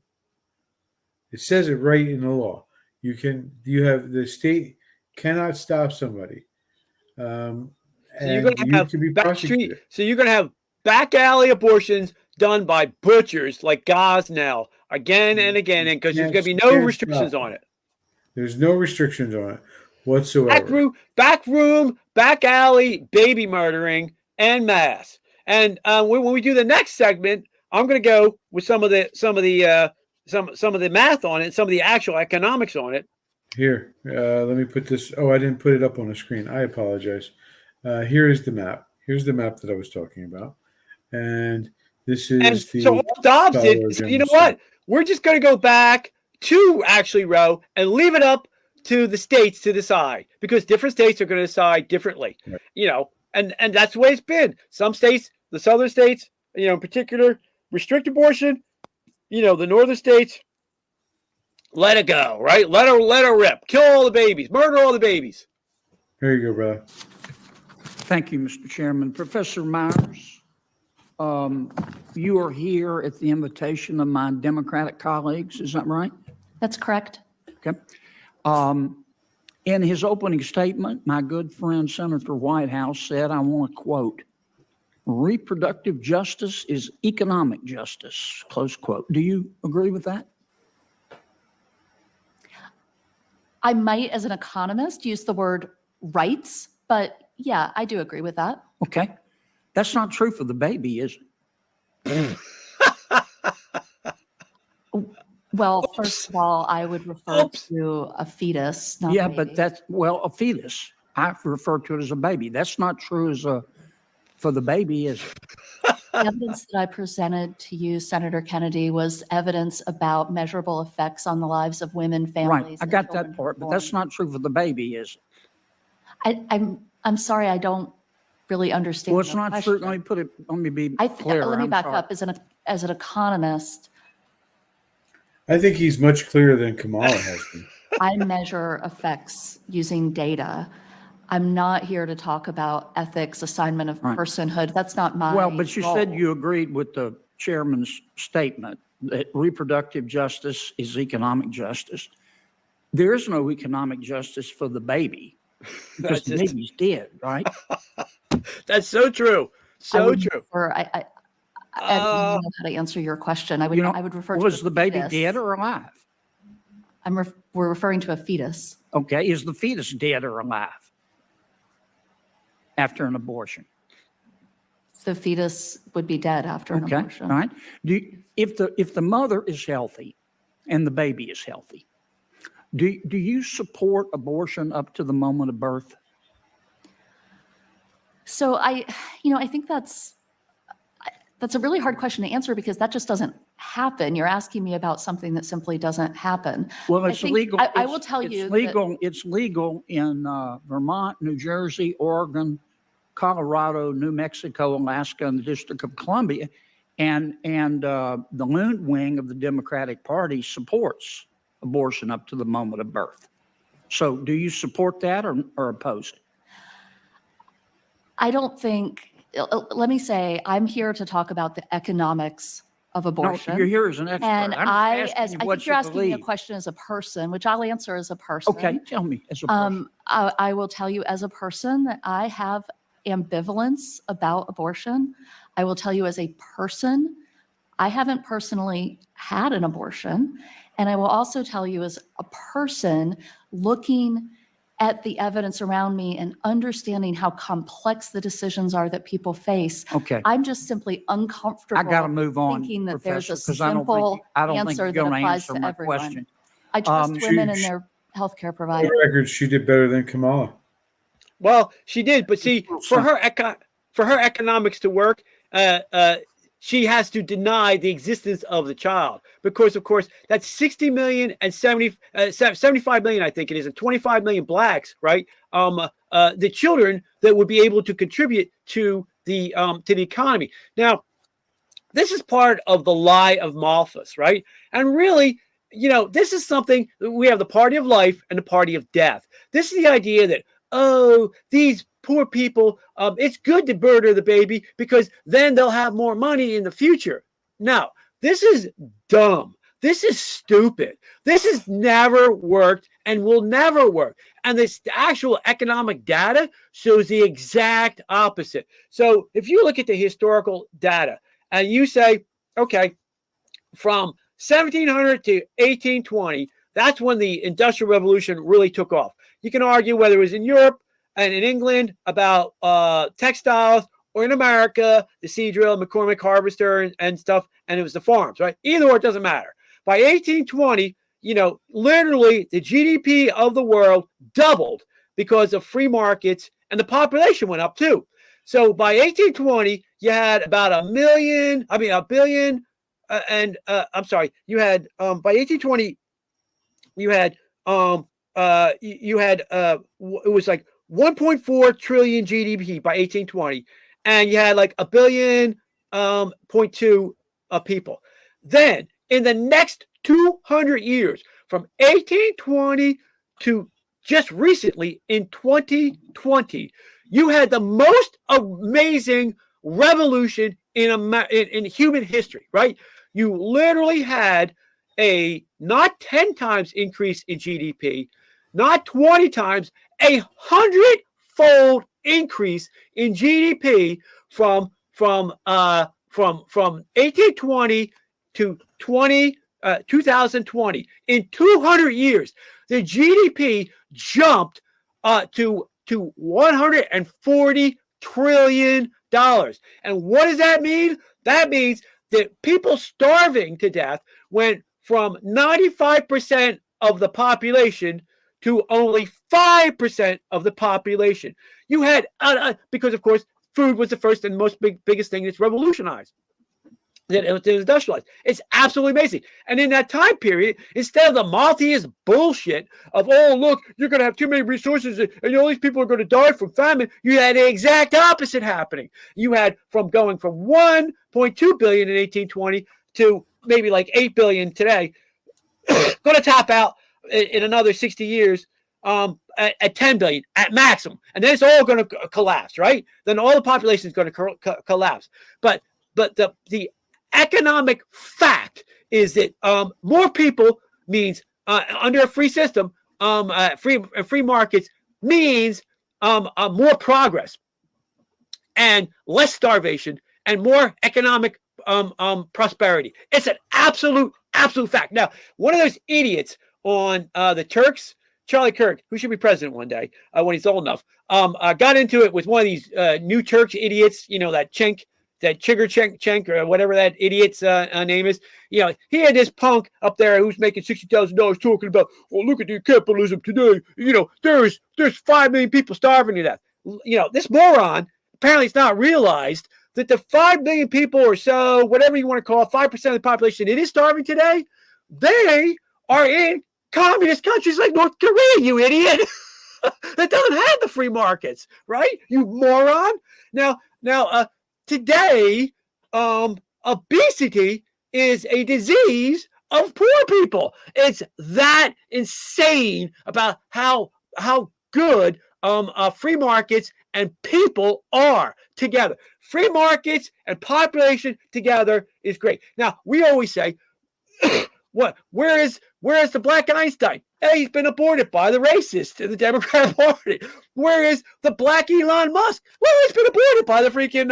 It says it right in the law. The state cannot stop somebody. So you're going to have So you're going to have back alley abortions done by butchers like Gosnell again and again, and because there's going to be no restrictions on it. There's no restrictions on it whatsoever. Back room, back alley, baby murdering en masse. And when we do the next segment, I'm going to go with some of the math on it, some of the actual economics on it. Here, let me put this. Oh, I didn't put it up on the screen. I apologize. Here is the map. Here's the map that I was talking about. And this is so all Dobbs did is, you know what? We're just going to go back to actually Roe and leave it up to the states to decide, because different states are going to decide differently, right. And that's the way it's been. Some states, the southern states, in particular, restrict abortion. The northern states, let it go, right? Let her rip. Kill all the babies. Murder all the babies. There you go, brother. Thank you, Mr. Chairman. Professor Myers, you are here at the invitation of my Democratic colleagues. Is that right? That's correct. Okay. In his opening statement, my good friend Senator Whitehouse said, I want to quote, reproductive justice is economic justice, close quote. Do you agree with that? I might, as an economist, use the word rights, but yeah, I do agree with that. Okay. That's not true for the baby, is it? Well, first of all, I would refer to a fetus, not a baby. But a fetus. I refer to it as a baby. That's not true for the baby, is it? The evidence that I presented to you, Senator Kennedy, was evidence about measurable effects on the lives of women, families. Right. I got that part, but that's not true for the baby, is it? I'm sorry, I don't really understand. Well, it's not true. Let me be clear. Let me back up. As an economist, I think he's much clearer than Kamala has been. I measure effects using data. I'm not here to talk about ethics, assignment of personhood. That's not my Well, but you role. said you agreed with the chairman's statement that reproductive justice is economic justice. There is no economic justice for the baby because the baby's dead, right? That's so true. So true. I don't know how to answer your question. I would refer to was the baby fetus. dead or alive? We're referring to a fetus. Okay, is the fetus dead or alive after an abortion? The fetus would be dead after an abortion. All right. If the mother is healthy and the baby is healthy, do you support abortion up to the moment of birth? So I think that's a really hard question to answer because that just doesn't happen. You're asking me about something that simply doesn't happen. Well, it's legal. I will tell you. It's legal in Vermont, New Jersey, Oregon, Colorado, New Mexico, Alaska, and the District of Columbia. And the Loon wing of the Democratic Party supports abortion up to the moment of birth. So do you support that or oppose it? I don't think, let me say, I'm here to talk about the economics of abortion. No, you're here as an expert. And I think you're asking me a question as a person, which I'll answer as a person. Okay, tell me as a person. I will tell you as a person that I have ambivalence about abortion. I will tell you as a person, I haven't personally had an abortion. And I will also tell you as a person looking at the evidence around me and understanding how complex the decisions are that people face, Okay. I'm just simply uncomfortable. I got to move on, thinking that there's a Professor, 'cause I don't think simple answer you're that going to applies answer to my everyone. question. I trust women and She- their healthcare For providers. the record, she did better than Kamala. Well, she did, but see, for her economics to work, she has to deny the existence of the child because, of course, that's 60 million and 75 million, I think it is, and 25 million blacks, right? The children that would be able to contribute to the economy. Now, this is part of the lie of Malthus, right? And really, this is something we have the party of life and the party of death. This is the idea that, oh, these poor people, it's good to murder the baby because then they'll have more money in the future. No, this is dumb. This is stupid. This has never worked and will never work. And this actual economic data shows the exact opposite. So if you look at the historical data and you say, okay, from 1700 to 1820, that's when the Industrial Revolution really took off. You can argue whether it was in Europe and in England about textiles, or in America, the seed drill, McCormick harvester and stuff, and it was the farms, right? Either or, it doesn't matter. By 1820, literally the GDP of the world doubled because of free markets, and the population went up too. So by 1820, you had about a billion, you had by 1820, you had it was like 1.4 trillion GDP by 1820, and you had like a billion, 0.2 people. Then in the next 200 years, from 1820 to just recently in 2020, you had the most amazing revolution in human history, right? You literally had a not 10 times increase in GDP, not 20 times, 100-fold increase in GDP from 1820 to 2020. In 200 years, the GDP jumped to $140 trillion. And what does that mean? That means that people starving to death went from 95% of the population to only 5% of the population. You had, because of course, food was the first and biggest thing that's revolutionized. That it was industrialized. It's absolutely amazing. And in that time period, instead of the Malthus bullshit of, oh, look, you're going to have too many resources and all these people are going to die from famine, you had the exact opposite happening. You had going from 1.2 billion in 1820 to maybe like 8 billion today, going to top out in another 60 years at 10 billion at maximum. And then it's all going to collapse, right? Then all the population is going to collapse. But the economic fact is that more people means under a free system, free markets means more progress and less starvation and more economic prosperity. It's an absolute fact. Now, one of those idiots on the Turks, Charlie Kirk, who should be president one day when he's old enough, got into it with one of these new Turks idiots, that Chigger or whatever that idiot's name is. He had this punk up there who's making $60,000 talking about, well, look at the capitalism today. There's 5 million people starving to death. This moron, apparently it's not realized that the 5 million people or so, whatever you want to call it, 5% of the population, it is starving today. They are in communist countries like North Korea, you idiot. That doesn't have the free markets, right? You moron. Now, today, obesity is a disease of poor people. It's that insane about how good free markets and people are together. Free markets and population together is great. Now, we always say, where is the black Einstein? Hey, he's been aborted by the racist in the Democrat Party. Where is the black Elon Musk? Well, he's been aborted by the freaking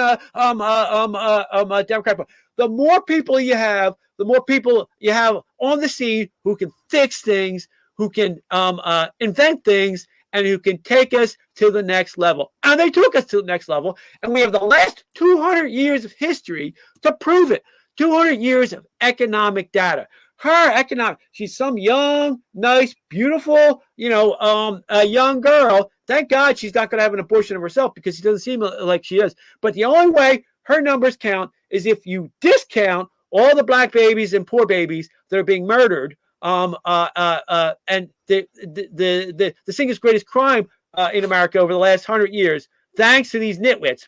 Democrat Party. The more people you have, the more people you have on the scene who can fix things, who can invent things, and who can take us to the next level. And they took us to the next level. And we have the last 200 years of history to prove it. 200 years of economic data. She's some young, nice, beautiful, a young girl. Thank God she's not going to have an abortion of herself because she doesn't seem like she is. But the only way her numbers count is if you discount all the black babies and poor babies that are being murdered. And the single greatest crime in America over the last 100 years, thanks to these nitwits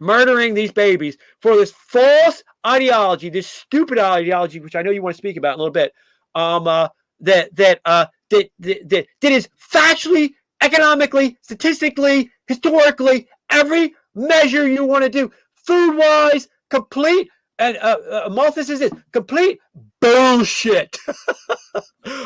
murdering these babies for this false ideology, this stupid ideology, which I know you want to speak about in a little bit, that is factually, economically, statistically, historically, every measure you want to do, food-wise, complete, and Malthus is this, complete bullshit.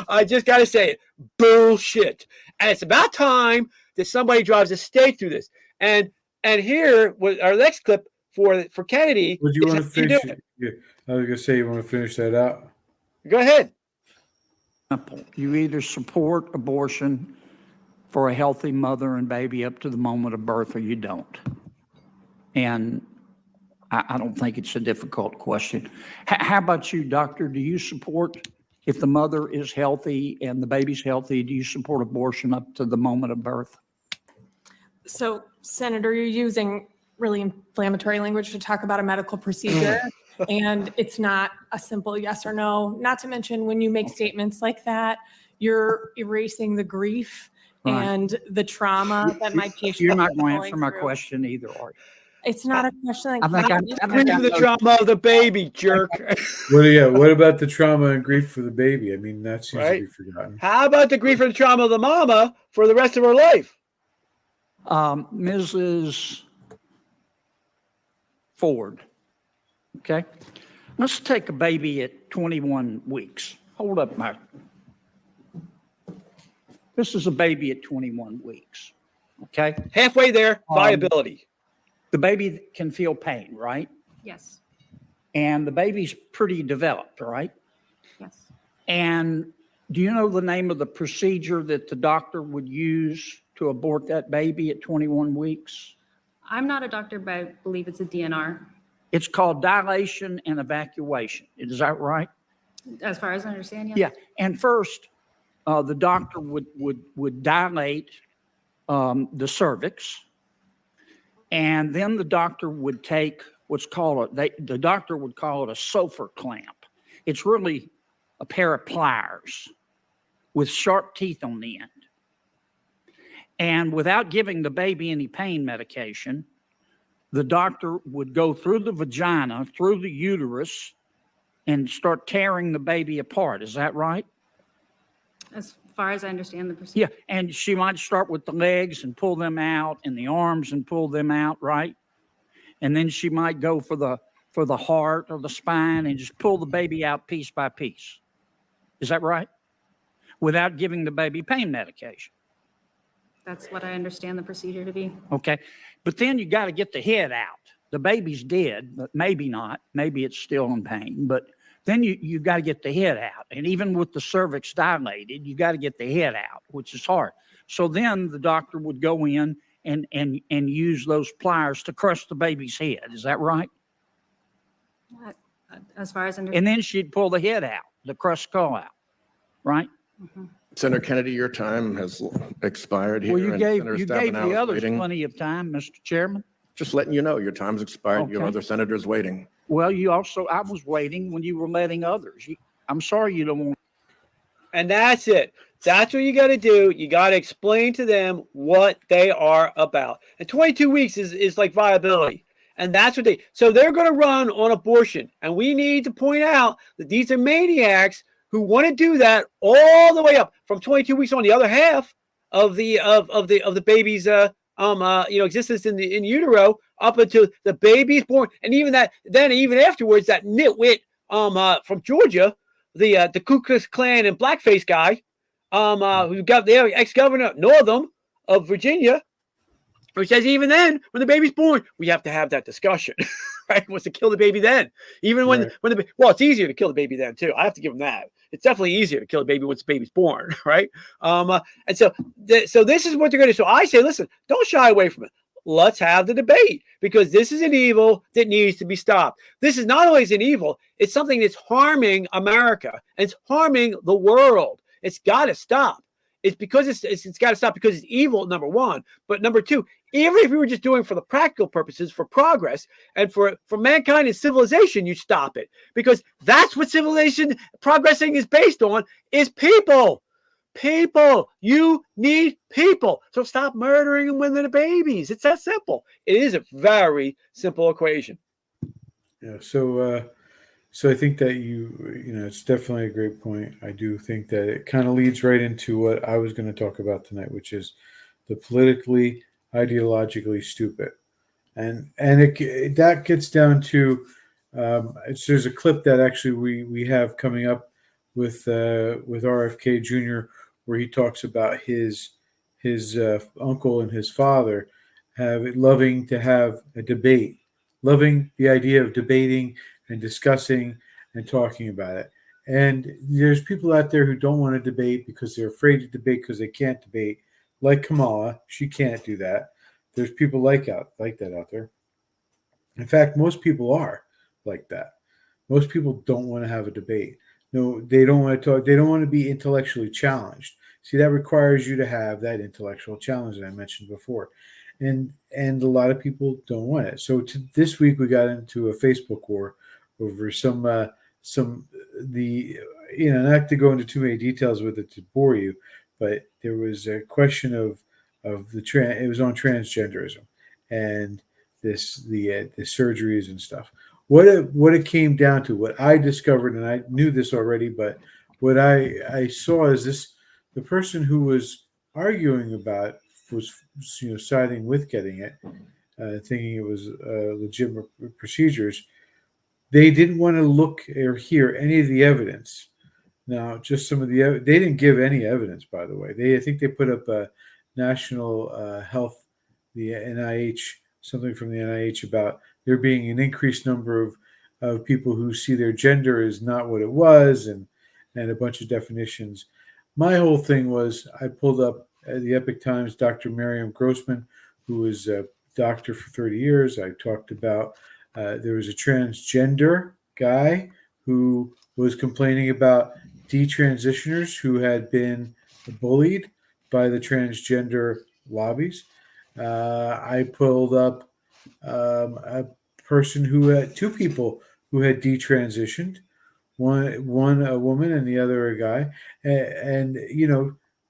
I just got to say it, bullshit. And it's about time that somebody drives a stake through this. And here was our next clip for Kennedy. Would you want to finish it? Yeah, I was going to say, you want to finish that out? Go ahead. You either support abortion for a healthy mother and baby up to the moment of birth, or you don't. And I don't think it's a difficult question. How about you, doctor? Do you support, if the mother is healthy and the baby's healthy, do you support abortion up to the moment of birth? So, Senator, you're using really inflammatory language to talk about a medical procedure, and it's not a simple yes or no. Not to mention, when you make statements like that, you're erasing the grief and the trauma that my patient. You're not going to answer my question either, are you? It's not a question. Grief for the trauma of the baby, jerk. What about the trauma and grief for the baby? I mean, that seems to be forgotten. How about the grief and the trauma of the mama for the rest of her life? Mrs. Ford, okay? Let's take a baby at 21 weeks. Hold up, Mike. This is a baby at 21 weeks, okay? Halfway there, viability. The baby can feel pain, right? Yes. And the baby's pretty developed, right? Yes. And do you know the name of the procedure that the doctor would use to abort that baby at 21 weeks? I'm not a doctor, but I believe it's a DNR. It's called dilation and evacuation. Is that right? As far as I understand, yes. Yeah. And first, the doctor would dilate the cervix, and then the doctor would take what's called the doctor would call it a Sofer clamp. It's really a pair of pliers with sharp teeth on the end. And without giving the baby any pain medication, the doctor would go through the vagina, through the uterus, and start tearing the baby apart. Is that right? As far as I understand the procedure. Yeah, and she might start with the legs and pull them out, and the arms and pull them out, right? And then she might go for the heart or the spine and just pull the baby out piece by piece. Is that right? Without giving the baby pain medication. That's what I understand the procedure to be. Okay. But then you got to get the head out. The baby's dead, but maybe not. Maybe it's still in pain. But then you got to get the head out. And even with the cervix dilated, you got to get the head out, which is hard. So then the doctor would go in and use those pliers to crush the baby's head. Is that right? As far as I understand. And then she'd pull the head out, the crushed skull out, right? Mm-hmm. Senator Kennedy, your time has expired here. Well, you and gave Senator the Stabenow is others waiting. plenty of time, Mr. Chairman. Just letting you know, your time's expired. You have Okay. other senators waiting. Well, I was waiting when you were letting others. I'm sorry you don't want. And that's it. That's what you got to do. You got to explain to them what they are about. And 22 weeks is like viability. And that's what so they're going to run on abortion. And we need to point out that these are maniacs who want to do that all the way up from 22 weeks on the other half of the baby's existence in utero up until the baby's born, and even afterwards, that nitwit from Georgia, the Ku Klux Klan and blackface guy, who got the ex-governor Northam of Virginia, who says even then when the baby's born we have to have that discussion. right? Wants to kill the baby then. Even when well, it's easier to kill the baby then too. I have to give him that. It's definitely easier to kill the baby once the baby's born, right? And so this is what they're going to do. So I say, listen, don't shy away from it. Let's have the debate, because this is an evil that needs to be stopped. This is not only an evil, it's something that's harming America and it's harming the world. It's got to stop. It's because it's got to stop because it's evil, number one. But number two, even if you were just doing for the practical purposes, for progress and for mankind and civilization, you stop it, because that's what civilization progressing is based on, is people. People, you need people. So stop murdering and women and babies. It's that simple. It is a very simple equation. Yeah. So I think that it's definitely a great point. I do think that it kind of leads right into what I was going to talk about tonight, which is the politically, ideologically stupid, and that gets down to there's a clip that actually we have coming up with RFK Jr., where he talks about his uncle and his father loving to have a debate, loving the idea of debating and discussing and talking about it. And there's people out there who don't want to debate because they're afraid to debate because they can't debate, like Kamala. She can't do that. There's people like that out there. In fact, most people are like that. Most people don't want to have a debate. No, they don't want to talk. They don't want to be intellectually challenged. See, that requires you to have that intellectual challenge that I mentioned before. And a lot of people don't want it. So this week we got into a Facebook war over not to go into too many details with it to bore you, but there was a question of it was on transgenderism and the surgeries and stuff. What it came down to, what I discovered, and I knew this already, but what I saw is this: the person who was arguing about was siding with getting it, thinking it was legitimate procedures. They didn't want to look or hear any of the evidence. Now, just some of they didn't give any evidence, by the way. I think they put up a national health, the NIH, something from the NIH about there being an increased number of people who see their gender as not what it was, and a bunch of definitions. My whole thing was, I pulled up the Epic Times, Dr. Miriam Grossman, who was a doctor for 30 years. I talked about there was a transgender guy who was complaining about detransitioners who had been bullied by the transgender lobbies. I pulled up a person who had two people who had detransitioned, one a woman and the other a guy, and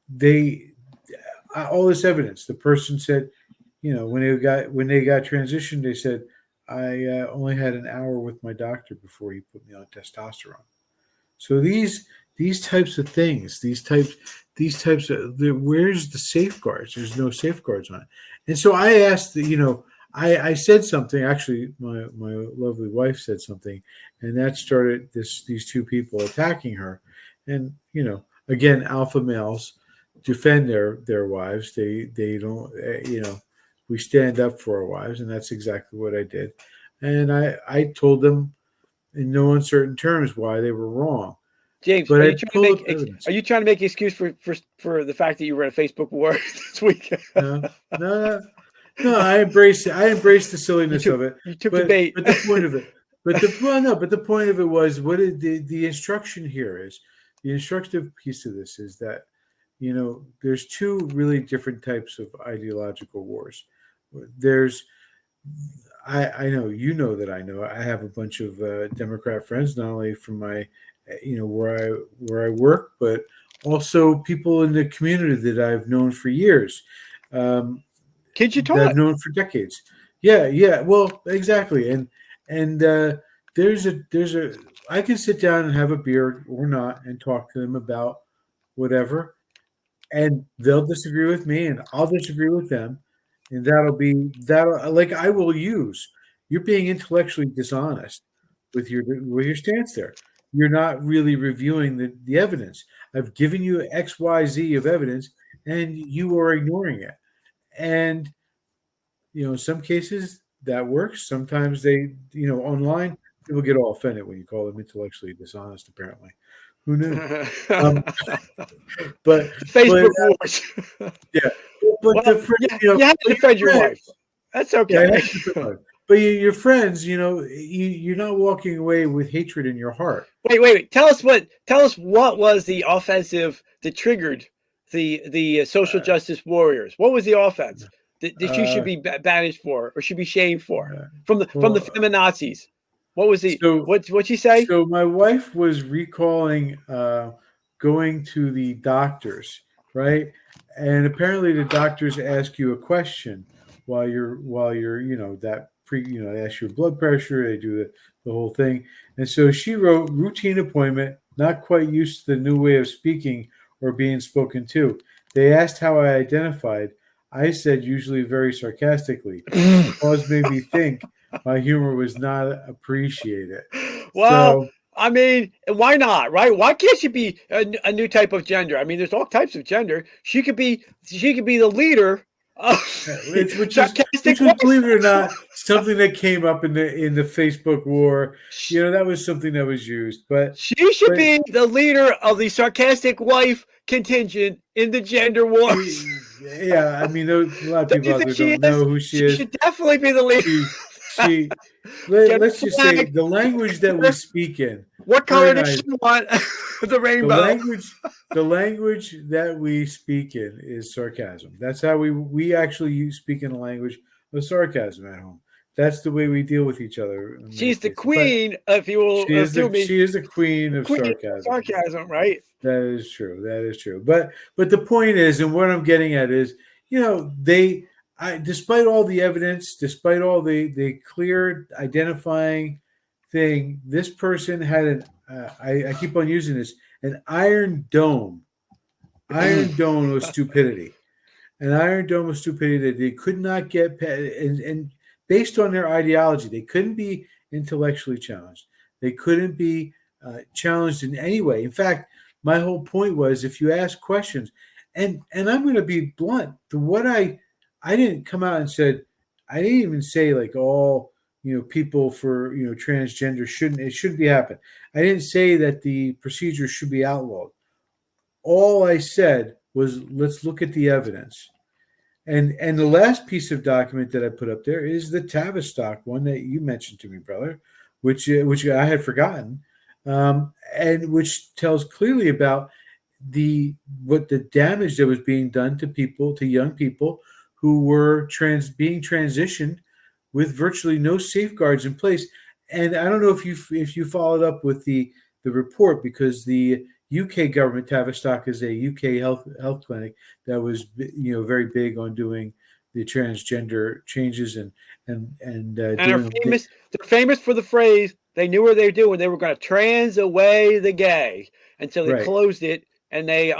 they all this evidence. The person said, when they got transitioned, they said, I only had an hour with my doctor before he put me on testosterone. So these types of things, these types of where's the safeguards? There's no safeguards on it. And so I asked, I said something. Actually, my lovely wife said something, and that started these two people attacking her. And again, alpha males defend their wives. They don't, we stand up for our wives, and that's exactly what I did. And I told them in no uncertain terms why they were wrong. James, but are you trying to make an excuse for the fact that you were at a Facebook war this week? No, I embrace it. I embrace the silliness of it. You took the bait. But the point of it. But the point of it was, what the instruction here is. The instructive piece of this is that there's two really different types of ideological wars. There's I know that I know. I have a bunch of Democrat friends, not only from my where I work, but also people in the community that I've known for years. Kids you taught. That I've known for decades. Yeah. Well, exactly. And there's a I can sit down and have a beer or not and talk to them about whatever, and they'll disagree with me and I'll disagree with them, and that'll like I will use. You're being intellectually dishonest with your stance there. You're not really reviewing the evidence. I've given you X, Y, Z of evidence, and you are ignoring it. And in some cases, that works. Sometimes they, online people get all offended when you call them intellectually dishonest. Apparently, who knew? But Facebook wars. yeah, but the friend, you have to defend your wife. That's okay. Yeah, you have to defend your wife. But your friends, you're not walking away with hatred in your heart. Wait. Tell us what was the offensive that triggered the social justice warriors? What was the offense that you should be banished for or should be shamed for from the feminazis? What was the what'd she say? So my wife was recalling going to the doctors, right? And apparently the doctors ask you a question while you're they ask your blood pressure, they do the whole thing. And so she wrote routine appointment, not quite used to the new way of speaking or being spoken to. They asked how I identified. I said, usually very sarcastically. The pause made me think my humor was not appreciated. Well, I mean, why not, right? Why can't she be a new type of gender? I mean, there's all types of gender. She could be the leader of which is, believe it or not, something that came up in the Facebook war. That was something that was used. But she should be the leader of the sarcastic wife contingent in the gender wars. Yeah, I mean, a lot of people out there don't know who she is. She should definitely be the leader. Let's just say the language that we speak in. What color does she want? The rainbow. The language that we speak in is sarcasm. That's how we actually speak in a language of sarcasm at home. That's the way we deal with each other. She's the queen, if you will. She is the queen of sarcasm. Sarcasm, right? That is true. That is true. But the point is, and what I'm getting at is, despite all the evidence, despite all the clear identifying thing, this person had I keep on using this, an iron dome of stupidity. An iron dome of stupidity that they could not get past, and based on their ideology, they couldn't be intellectually challenged. They couldn't be challenged in any way. In fact, my whole point was, if you ask questions, and I'm going to be blunt, I didn't come out and said, I didn't even say like all people for transgender shouldn't be happening. I didn't say that the procedure should be outlawed. All I said was, let's look at the evidence. And the last piece of document that I put up there is the Tavistock one that you mentioned to me, brother, which I had forgotten, and which tells clearly about the damage that was being done to young people who were being transitioned with virtually no safeguards in place. And I don't know if you followed up with the report, because the UK government, Tavistock is a UK health clinic that was very big on doing the transgender changes and they're famous for the phrase, they knew what they were doing. They were going to trans away the gay, and so they closed it. And they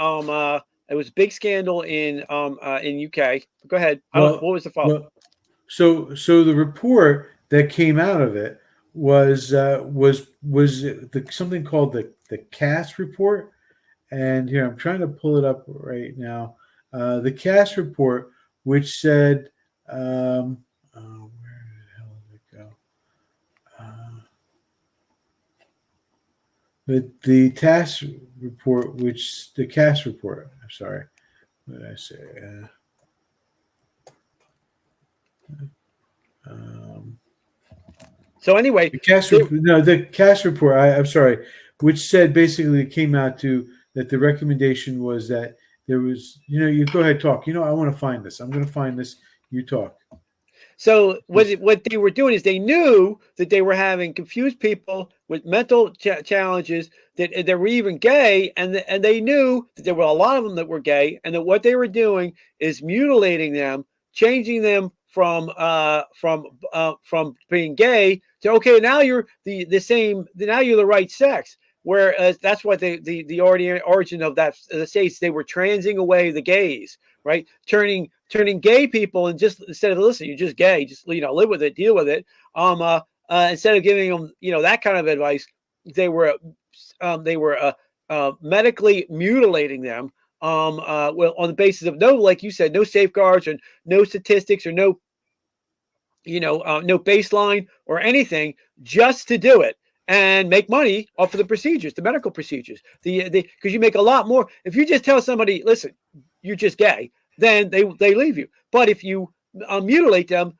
it was a big scandal in UK. Go ahead. What was the follow-up? So the report that came out of it was something called the CAS report. And here, I'm trying to pull it up right now. The CAS report, which said, where the hell did it go? The CAS report, I'm sorry. What did I say? So anyway, the CAS report. I'm sorry, which said basically it came out to that the recommendation was that there was, you go ahead, talk. I want to find this. I'm going to find this. You talk. So what they were doing is they knew that they were having confused people with mental challenges, that they were even gay, and they knew that there were a lot of them that were gay, and that what they were doing is mutilating them, changing them from being gay to, okay, now you're the same, now you're the right sex. Whereas that's what the origin of that the states, they were transing away the gays, right? Turning gay people, and just instead of, listen, you're just gay, just live with it, deal with it. Instead of giving them that kind of advice, they were medically mutilating them on the basis of no, like you said, no safeguards and no statistics or no no baseline or anything, just to do it and make money off of the procedures, the medical procedures. Because you make a lot more if you just tell somebody, listen, you're just gay, then they leave you. But if you mutilate them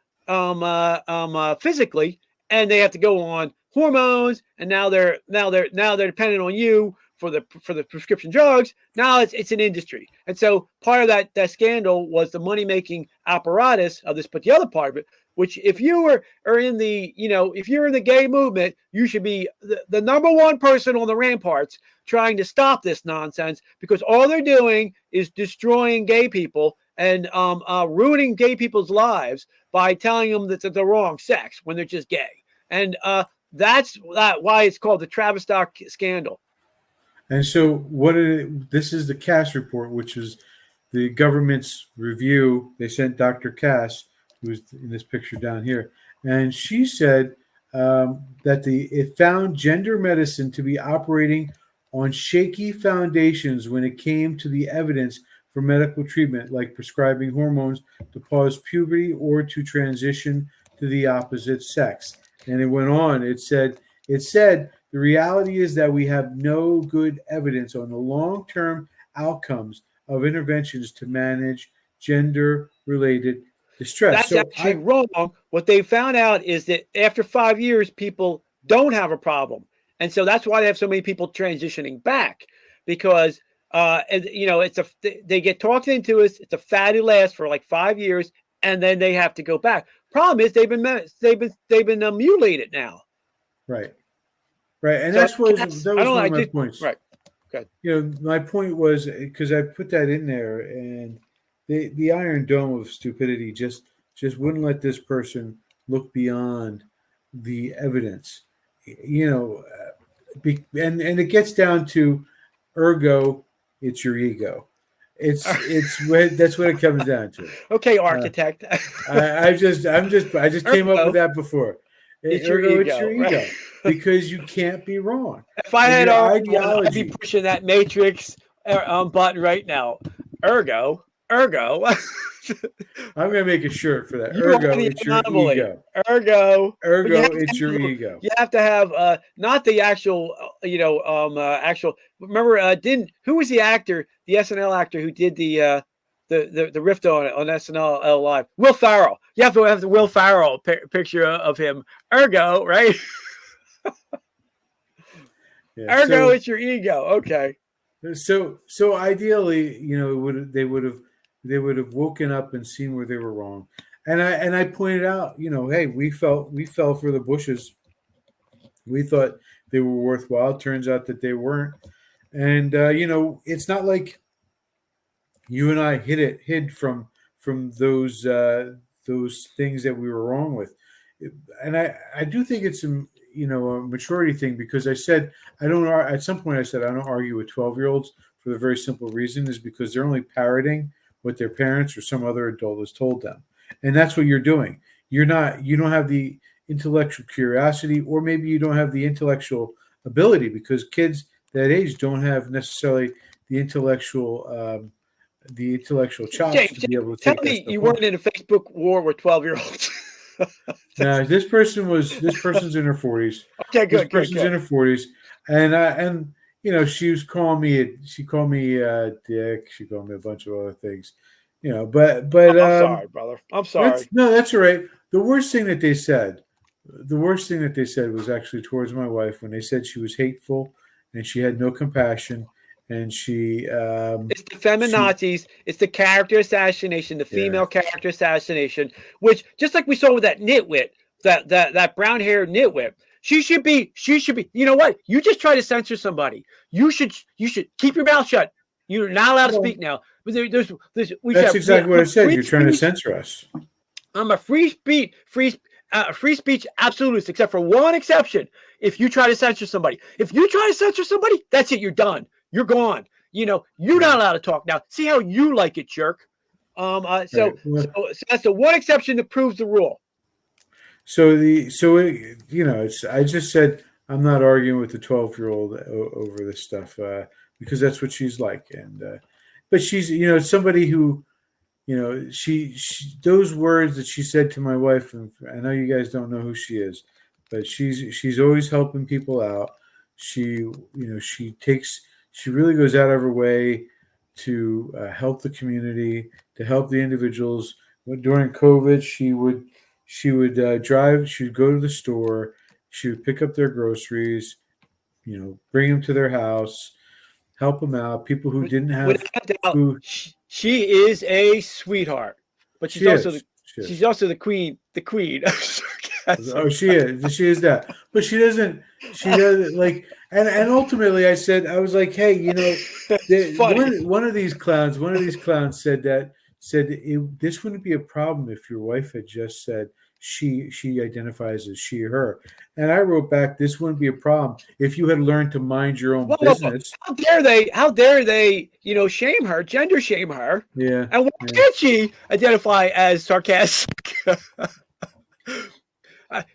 physically, and they have to go on hormones, and now they're dependent on you for the prescription drugs. Now it's an industry, and so part of that scandal was the money making apparatus of this. But the other part of it, which if you are in the if you're in the gay movement, you should be the number one person on the ramparts trying to stop this nonsense, because all they're doing is destroying gay people and ruining gay people's lives by telling them that they're the wrong sex when they're just gay. And that's why it's called the Tavistock scandal. And so this is the Cass report, which is the government's review. They sent Dr. Cass, who's in this picture down here, and she said that it found gender medicine to be operating on shaky foundations when it came to the evidence for medical treatment, like prescribing hormones to pause puberty or to transition to the opposite sex. And it went on. It said the reality is that we have no good evidence on the long-term outcomes of interventions to manage gender-related distress. That's actually wrong. What they found out is that after 5 years, people don't have a problem. And so that's why they have so many people transitioning back, because they get talked into it. It's a fad who lasts for like 5 years, and then they have to go back. Problem is they've been mutilated now. Right, and so that was one of my points. Right. Okay. My point was, because I put that in there, and the Iron Dome of stupidity just wouldn't let this person look beyond the evidence. And it gets down to, ergo, it's your ego. That's what it comes down to. Okay, architect. I just came up with that before. It's your ego. It's your ego, because you can't be wrong. If I had ideology, I'd be pushing that matrix button right now. Ergo. I'm going to make a shirt for that. Ergo, it's your ego. Ergo, it's your ego. You have to have not the actual, actual. Remember, who was the actor, the SNL actor who did the riff on SNL Live? Will Ferrell. You have to have the Will Ferrell picture of him. Ergo, right? Yeah, Ergo, it's your ego. Okay. So ideally, they would have woken up and seen where they were wrong. And I pointed out, hey, we fell for the Bushes. We thought they were worthwhile. Turns out that they weren't. And it's not like you and I hid from those things that we were wrong with. And I do think it's a maturity thing, because I said at some point I don't argue with 12-year-olds for the very simple reason is because they're only parroting what their parents or some other adult has told them. And that's what you're doing. You don't have the intellectual curiosity, or maybe you don't have the intellectual ability, because kids that age don't have necessarily the intellectual chops to be able to tell take me you weren't in a Facebook war with 12-year-olds. No, this person's in her 40s. Okay, good. This person's in her 40s, and she called me a dick. She called me a bunch of other things, but I'm sorry, brother. I'm sorry. That's all right. The worst thing that they said was actually towards my wife, when they said she was hateful and she had no compassion, and she it's the feminazis, it's the character assassination, the female character assassination, which, just like we saw with that nitwit, that brown-haired nitwit, she should be, you know what? You just try to censor somebody. You should keep your mouth shut. You're not allowed to speak now. But that's exactly what I said. You're trying to censor us. I'm a free speech absolutist, except for one exception. If you try to censor somebody, that's it. You're done. You're gone. You're not allowed to talk now. See how you like it, jerk. So that's the one exception that proves the rule. I just said I'm not arguing with the 12-year-old over this stuff, because that's what she's like, but she's somebody who she those words that she said to my wife, and I know you guys don't know who she is, but she's always helping people out. She really goes out of her way to help the community, to help the individuals. During COVID, she would drive. She would go to the store. She would pick up their groceries, bring them to their house, help them out. People who didn't have Without doubt, food. she is a sweetheart, but she's She also is. she's also the queen. The queen. of sarcasm. Oh, she is that, but she doesn't like, and ultimately I was like, hey, one of these clowns said this wouldn't be a problem if your wife had just said she identifies as she, her, and I wrote back, this wouldn't be a problem if you had learned to mind your own business. How dare they, shame her, gender shame her. Yeah. And why can't she identify as sarcastic?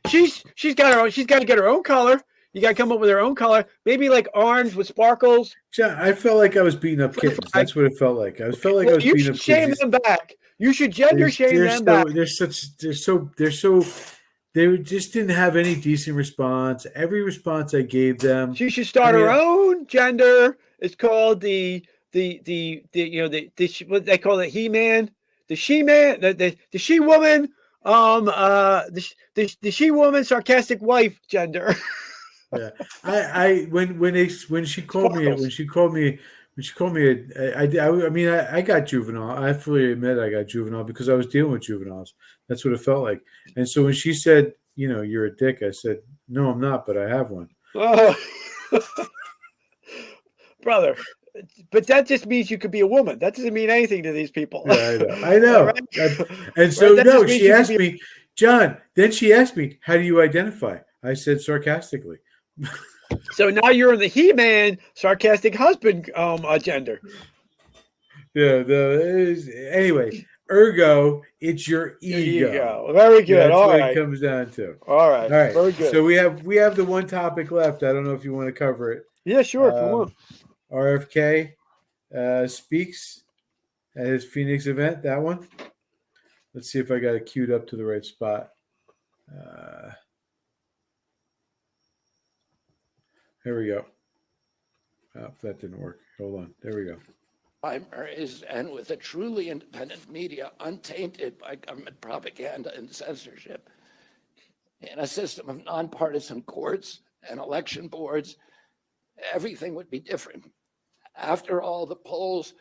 She's got to get her own color. You got to come up with her own color. Maybe like orange with sparkles. I felt like I was beating up kittens. That's what it felt like. I felt like I was you beating should up shame kittens. them back. You should gender shame them back. They just didn't have any decent response. Every response I gave them. She should start her own gender. It's called the what they call it, He-Man, the She-Man, the She-Woman, the She-Woman sarcastic wife gender. Yeah, when she called me I got juvenile. I fully admit I got juvenile because I was dealing with juveniles. That's what it felt like. And so when she said, you're a dick, I said, no, I'm not, but I have one. Oh. Brother, but that just means you could be a woman. That doesn't mean anything to these people. Yeah, I know. Right? And so Right? no, she asked me, John. Then she asked me, how do you identify? I said sarcastically. So now you're in the He-Man sarcastic husband gender. Yeah. Anyway, ergo, it's your ego. Very good. That's All what right. it comes down to. All right. Very good. So we have the one topic left. I don't know if you want to cover it. Yeah, sure. If you want. RFK speaks at his Phoenix event. That one. Let's see if I got it queued up to the right spot. Here we go. Oh, that didn't work. Hold on. There we go. Primaries, and with a truly independent media untainted by government propaganda and censorship, in a system of nonpartisan courts and election boards, everything would be different. After all, the polls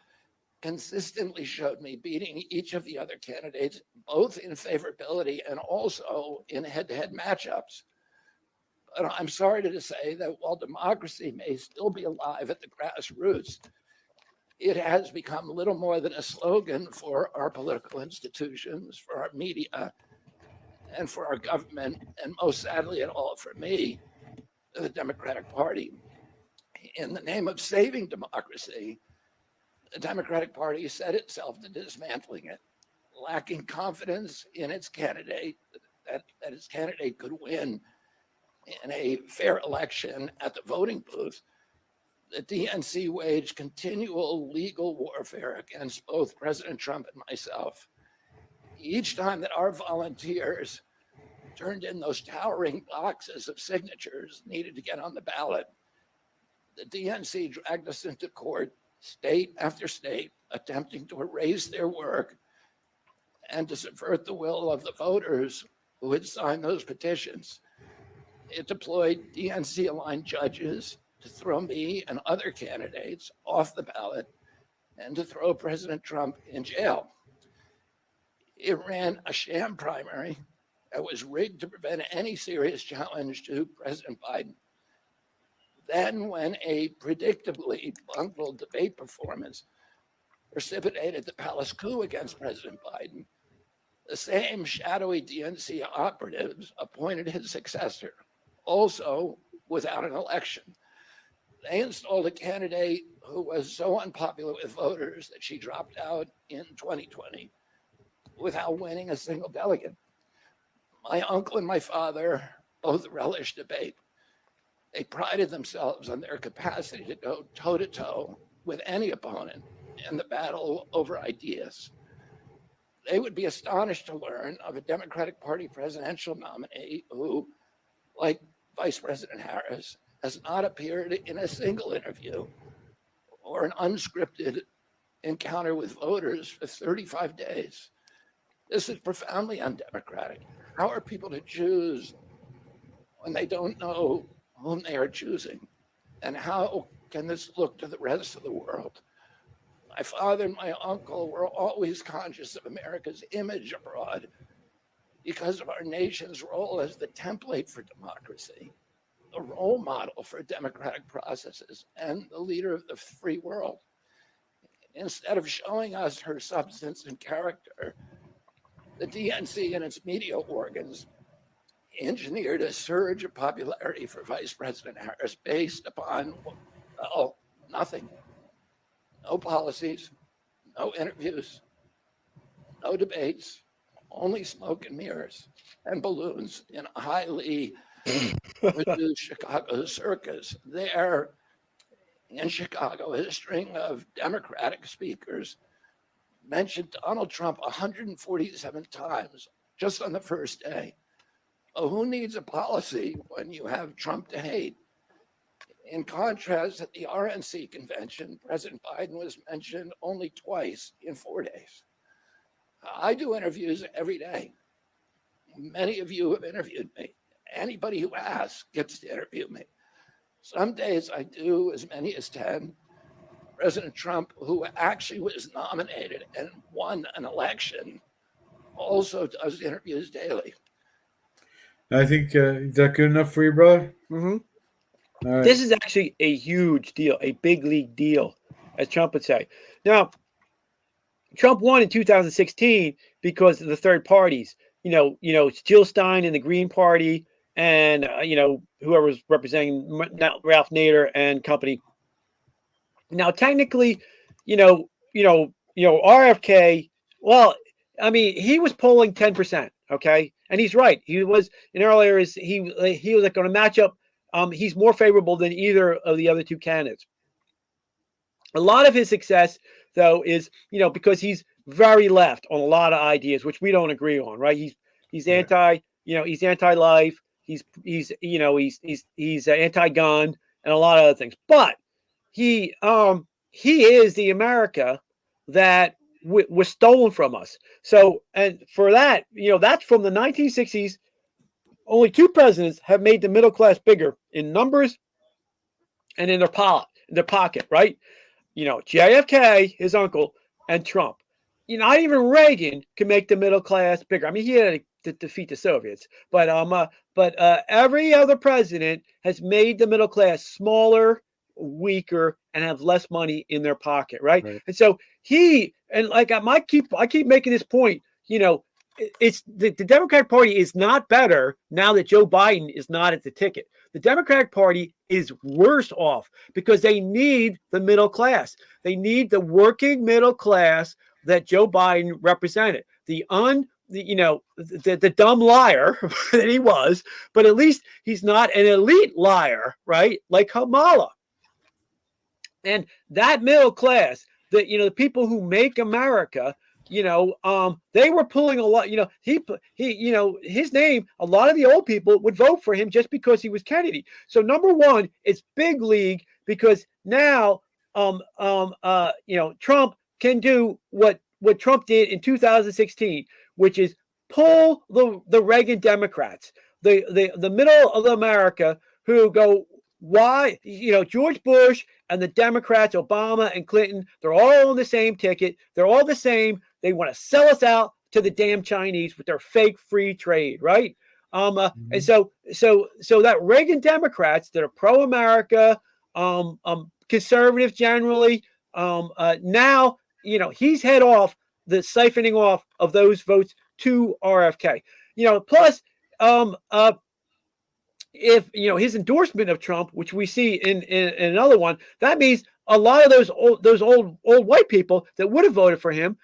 consistently showed me beating each of the other candidates, both in favorability and also in head-to-head matchups. But I'm sorry to say that while democracy may still be alive at the grassroots, it has become little more than a slogan for our political institutions, for our media, and for our government, and most sadly at all for me, the Democratic Party. In the name of saving democracy, the Democratic Party set itself to dismantling it, lacking confidence in its candidate, that its candidate could win in a fair election at the voting booth. The DNC waged continual legal warfare against both President Trump and myself. Each time that our volunteers turned in those towering boxes of signatures needed to get on the ballot, the DNC dragged us into court, state after state, attempting to erase their work and to subvert the will of the voters who had signed those petitions. It deployed DNC-aligned judges to throw me and other candidates off the ballot and to throw President Trump in jail. It ran a sham primary that was rigged to prevent any serious challenge to President Biden. Then, when a predictably bungled debate performance precipitated the palace coup against President Biden, the same shadowy DNC operatives appointed his successor, also without an election. They installed a candidate who was so unpopular with voters that she dropped out in 2020 without winning a single delegate. My uncle and my father both relished debate. They prided themselves on their capacity to go toe-to-toe with any opponent in the battle over ideas. they would be astonished to learn of a Democratic Party presidential nominee who, like Vice President Harris, has not appeared in a single interview or an unscripted encounter with voters for 35 days. This is profoundly undemocratic. How are people to choose when they don't know whom they are choosing? And how can this look to the rest of the world? My father and my uncle were always conscious of America's image abroad because of our nation's role as the template for democracy, the role model for democratic processes, and the leader of the free world. Instead of showing us her substance and character, the DNC and its media organs engineered a surge of popularity for Vice President Harris based upon, well, nothing. No policies, no interviews, no debates, only smoke and mirrors and balloons in a highly produced Chicago circus. There in Chicago, a string of Democratic speakers mentioned Donald Trump 147 times just on the first day. Well, who needs a policy when you have Trump to hate? In contrast, at the RNC convention, President Biden was mentioned only twice in 4 days. I do interviews every day. Many of you have interviewed me. Anybody who asks gets to interview me. Some days I do as many as 10. President Trump, who actually was nominated and won an election, also does interviews daily. I think, is that good enough for you, brother? Mm-hmm. All right. This is actually a huge deal, a big league deal, as Trump would say. Now, Trump won in 2016 because of the third parties. Jill Stein and the Green Party, and whoever was representing Ralph Nader and company. Now, technically, RFK. Well, I mean, he was polling 10%. Okay, and he's right. He was in earlier. He was like going to match up. He's more favorable than either of the other two candidates. A lot of his success, though, is because he's very left on a lot of ideas, which we don't agree on. Right? He's anti. He's anti-life. He's anti-gun and a lot of other things. But he is the America that was stolen from us. So, and for that, that's from the 1960s. Only two presidents have made the middle class bigger in numbers and in their pocket, right? JFK, his uncle, and Trump. Not even Reagan could make the middle class bigger. I mean, he had to defeat the Soviets, but every other president has made the middle class smaller, weaker, and have less money in their pocket, right? And so I keep making this point. It's the Democratic Party is not better now that Joe Biden is not at the ticket. The Democratic Party is worse off because they need the middle class. They need the working middle class that Joe Biden represented. The dumb liar that he was, but at least he's not an elite liar, right? Like Kamala. And that middle class, the people who make America, they were pulling a lot. His name. A lot of the old people would vote for him just because he was Kennedy. So number one, it's big league because now, Trump can do what Trump did in 2016, which is pull the Reagan Democrats, the middle of America who go. Why, George Bush and the Democrats, Obama and Clinton, they're all on the same ticket. They're all the same. They want to sell us out to the damn Chinese with their fake free trade, right? And so that Reagan Democrats that are pro-America, conservatives generally, now, he's head off the siphoning off of those votes to RFK. Plus, if his endorsement of Trump, which we see in another one, that means a lot of those old white people that would have voted for him,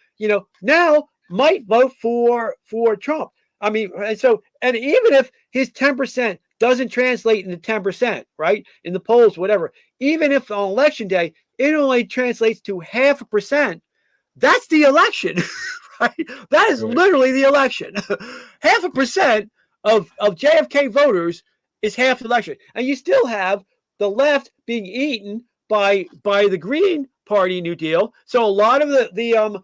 now might vote for Trump. I mean, and even if his 10% doesn't translate into 10%, right, in the polls, whatever, even if on election day it only translates to 0.5%, that's the election, right? That is literally the election. 0.5% of JFK voters is half the election, and you still have the left being eaten by the Green Party New Deal. So a lot of the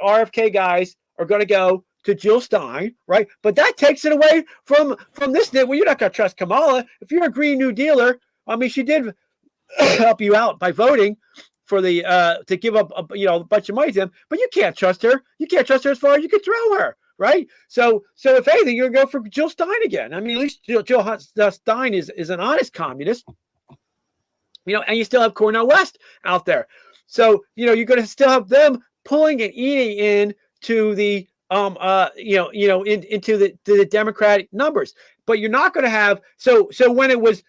RFK guys are going to go to Jill Stein, right? But that takes it away from this. Well, you're not going to trust Kamala if you're a Green New Dealer. I mean, she did help you out by voting for the to give up a bunch of money to them, but you can't trust her. You can't trust her as far as you can throw her, right? So if anything, you're gonna go for Jill Stein again. I mean, at least Jill Stein is an honest communist, and you still have Cornel West out there. So you're gonna still have them pulling and eating into the into the Democratic numbers, but you're not going to have so when it was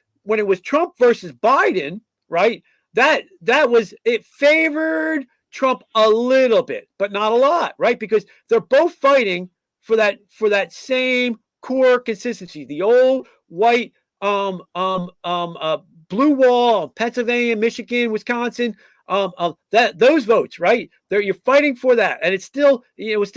Trump versus Biden, right? That was, it favored Trump a little bit, but not a lot, right? Because they're both fighting for that same core consistency, the old white blue wall, Pennsylvania, Michigan, Wisconsin. Those votes, right? You're fighting for that, and it's still, yes,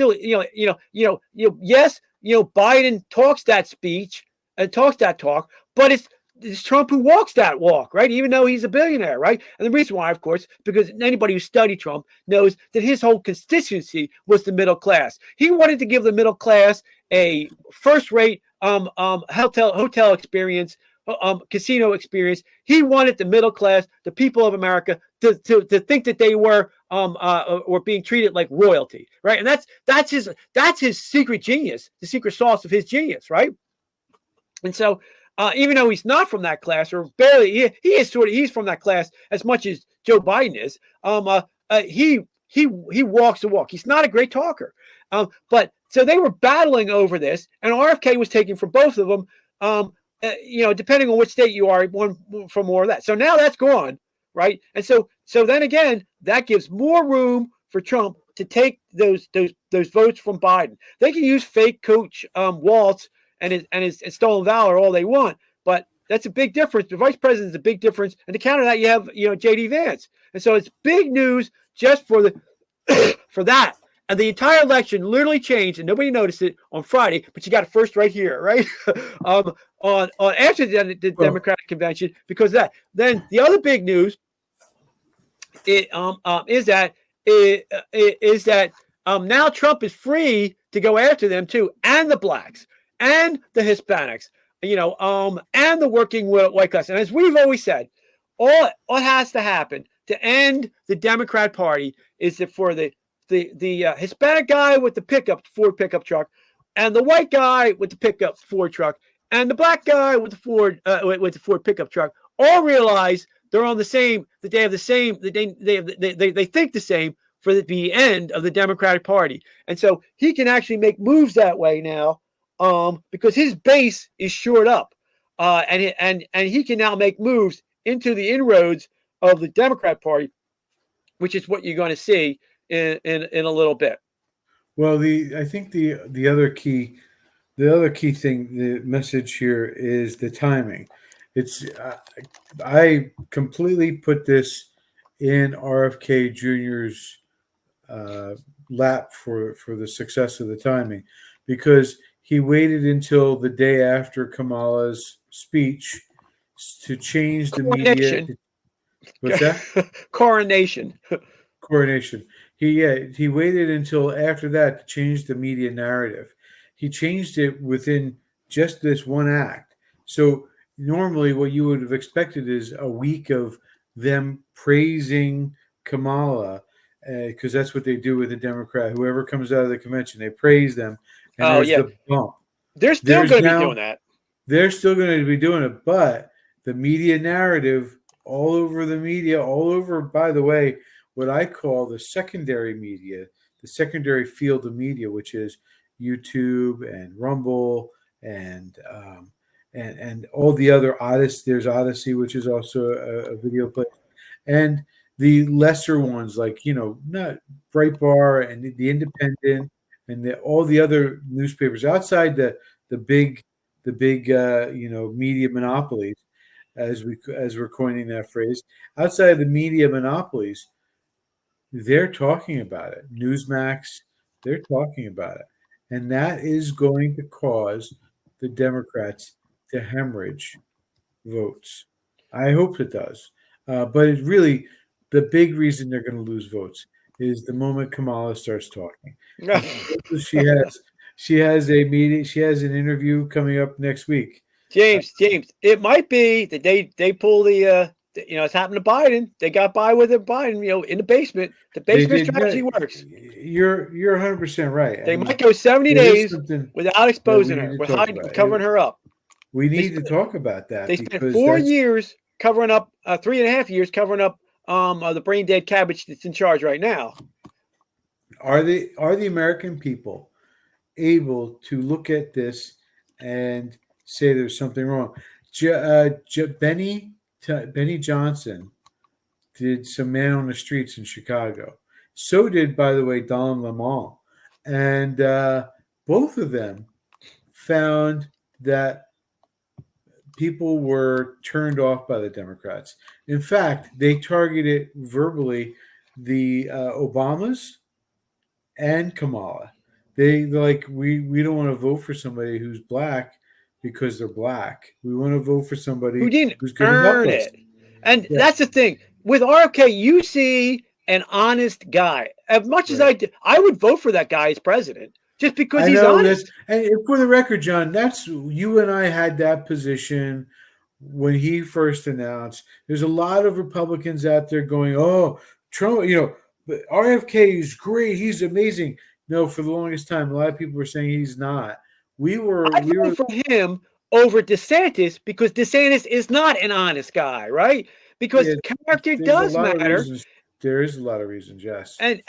Biden talks that speech and talks that talk, but it's Trump who walks that walk, right? Even though he's a billionaire, right? And the reason why, of course, because anybody who studied Trump knows that his whole constituency was the middle class. He wanted to give the middle class a first-rate hotel experience, casino experience. He wanted the middle class, the people of America, to think that they were being treated like royalty, right? And that's his secret genius, the secret sauce of his genius, right? And so, even though he's not from that class, or barely, he's from that class as much as Joe Biden is. He walks the walk. He's not a great talker, but so they were battling over this, and RFK was taking from both of them. Depending on which state you are, one for more of that. So now that's gone, right? And so then again, that gives more room for Trump to take those votes from Biden. They can use fake Coach Waltz and his stolen valor all they want, but that's a big difference. The vice president is a big difference, and to counter that, you have J.D. Vance, and so it's big news just for for that. And the entire election literally changed, and nobody noticed it on Friday, but you got it first right here, right? on after the Democratic convention, because of that. Then the other big news is that now Trump is free to go after them too, and the blacks, and the Hispanics, and the working white class. And as we've always said, all has to happen to end the Democrat Party is that for the Hispanic guy with the Ford pickup truck, and the white guy with the pickup Ford truck, and the black guy with the Ford pickup truck all realize they're on the same, that they have the same, they think the same for the end of the Democratic Party. And so he can actually make moves that way now, because his base is shored up, and he can now make moves into the inroads of the Democrat Party, which is what you're going to see in a little bit. Well, I think the other key thing, the message here is the timing. It's I completely put this in RFK Jr.'s lap for the success of the timing, because he waited until the day after Kamala's speech to change the media. What's that? Coronation. He waited until after that to change the media narrative. He changed it within just this one act. So normally what you would have expected is a week of them praising Kamala, because that's what they do with the Democrat. Whoever comes out of the convention, they praise them. And the bump. They're still going to be doing that. They're still going to be doing it, but the media narrative all over the media, all over, by the way, what I call the secondary media, the secondary field of media, which is YouTube and Rumble and all the other Odyssey. There's Odyssey, which is also a video place, and the lesser ones like not Breitbart and the Independent and all the other newspapers outside the big media monopolies, as we're coining that phrase. Outside of the media monopolies, they're talking about it. Newsmax, they're talking about it. And that is going to cause the Democrats to hemorrhage votes. I hope it does. But it really, the big reason they're going to lose votes is the moment Kamala starts talking. She has a meeting. She has an interview coming up next week. James, it might be that they pull it's happened to Biden. They got by with it, Biden, in the basement. The basement strategy works. You're 100% right. They might go 70 days without exposing her, covering her up. We need to talk about that. They spent 4 years covering up, 3.5 years covering up the brain dead cabbage that's in charge right now. Are the American people able to look at this and say there's something wrong? Benny Johnson did some Man on the Streets in Chicago. So did, by the way, Don Lemon. And both of them found that people were turned off by the Democrats. In fact, they targeted verbally the Obamas and Kamala. They're like, we don't want to vote for somebody who's black because they're black. We want to vote for somebody who didn't who's going to help earn us. it. And that's the thing. With RFK, you see an honest guy. As much as I would vote for that guy as president just because he's honest. And for the record, John, that's you and I had that position when he first announced. There's a lot of Republicans out there going, "Oh, Trump, but RFK is great. He's amazing." No, for the longest time, a lot of people were saying he's not. We were for him over DeSantis because DeSantis is not an honest guy, right? Because character does matter. There is a lot of reasons, yes. And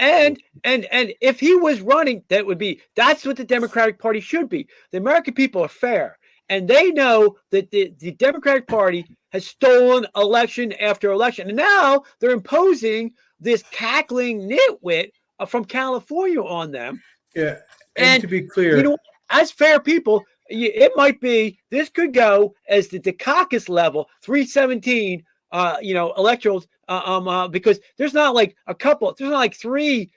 if he was running, that's what the Democratic Party should be. The American people are fair, and they know that the Democratic Party has stolen election after election, and now they're imposing this cackling nitwit from California on them. Yeah, and to be clear, as fair people, it might be this could go as the Dukakis level 317. Electorals, because there's not like a couple, there's not like 3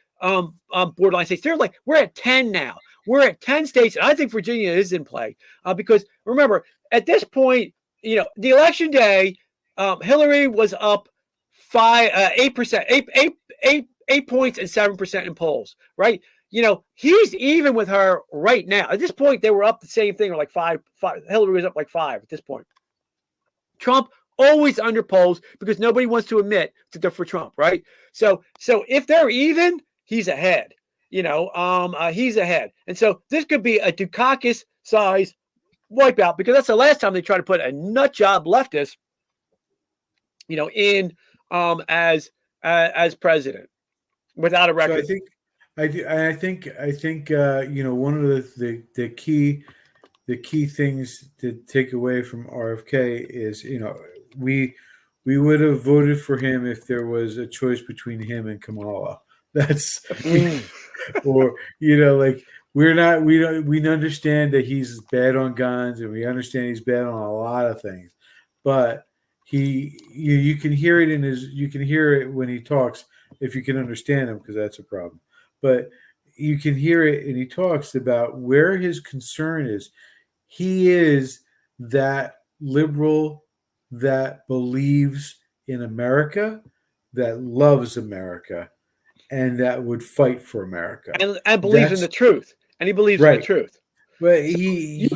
borderline states. We're at 10 now. We're at 10 states. And I think Virginia is in play because remember, at this point, the election day, Hillary was up 8%, 8 points and 7% in polls, right? He's even with her right now. At this point, they were up the same thing, or like 5. Hillary was up like 5 at this point. Trump always under polls because nobody wants to admit that they're for Trump, right? So if they're even, he's ahead. He's ahead, and so this could be a Dukakis size wipeout because that's the last time they tried to put a nut job leftist, in as president without a record. So I think one of the key things to take away from RFK is we would have voted for him if there was a choice between him and Kamala. That's or we understand that he's bad on guns and we understand he's bad on a lot of things, but you can hear it you can hear it when he talks if you can understand him, because that's a problem. But you can hear it and he talks about where his concern is. He is that liberal that believes in America, that loves America, and that would fight for America, and believes in the truth. And he believes in the truth. But he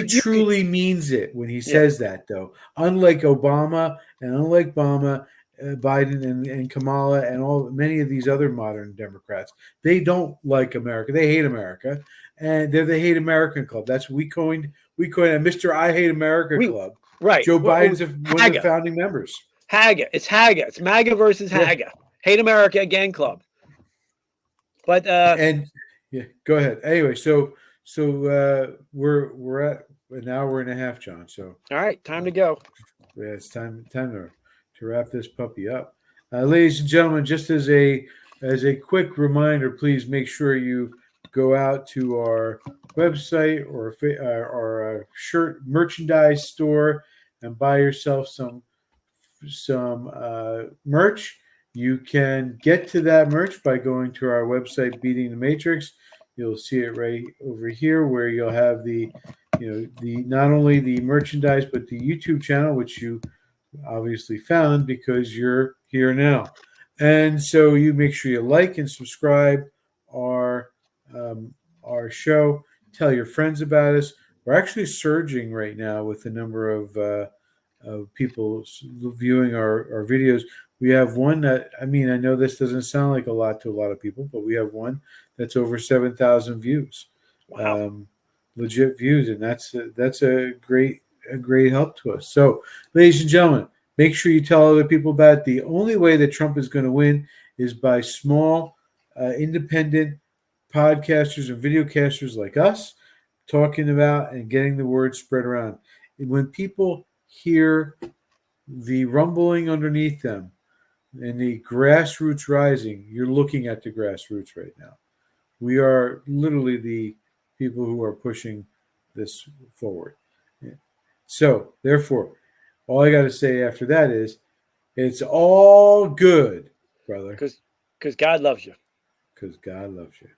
truly means it when he says that, though. Unlike Obama and unlike Biden and Kamala and many of these other modern Democrats, they don't like America. They hate America, and they're the Hate American Club. That's what we coined a Mr. I Hate America Club. Right. Joe Biden's one of the founding members. HAGA. It's HAGA. It's MAGA versus HAGA. Hate America Again Club. But go ahead. Anyway, so we're at an hour and a half, John. So all right, time to go. Yeah, it's time to wrap this puppy up. Ladies and gentlemen, just as a quick reminder, please make sure you go out to our website or our shirt merchandise store and buy yourself some merch. You can get to that merch by going to our website, Beating the Matrix. You'll see it right over here, where you'll have the not only the merchandise but the YouTube channel, which you obviously found because you're here now. And so you make sure you like and subscribe our show. Tell your friends about us. We're actually surging right now with the number of people viewing our videos. We have one that, I know this doesn't sound like a lot to a lot of people, but we have one that's over 7,000 views. Wow. Legit views, and that's a great help to us. So, ladies and gentlemen, make sure you tell other people about it. The only way that Trump is going to win is by small, independent podcasters and videocasters like us talking about and getting the word spread around. And when people hear the rumbling underneath them and the grassroots rising, you're looking at the grassroots right now. We are literally the people who are pushing this forward. So, therefore, all I got to say after that is, it's all good, brother. Because God loves you. Because God loves you.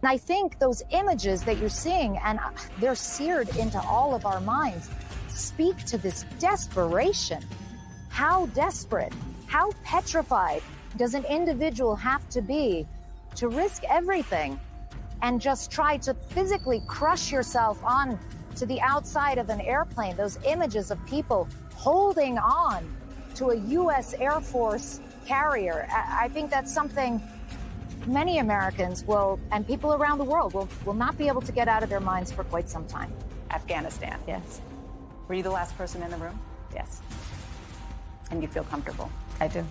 And I think those images that you're seeing, and they're seared into all of our minds, speak to this desperation. How desperate, how petrified does an individual have to be to risk everything and just try to physically crush yourself on to the outside of an airplane? Those images of people holding on to a U.S. Air Force carrier, I think that's something many Americans will, and people around the world will not be able to get out of their minds for quite some time. Afghanistan. Yes. Were you the last person in the room? Yes. And you feel comfortable? I do.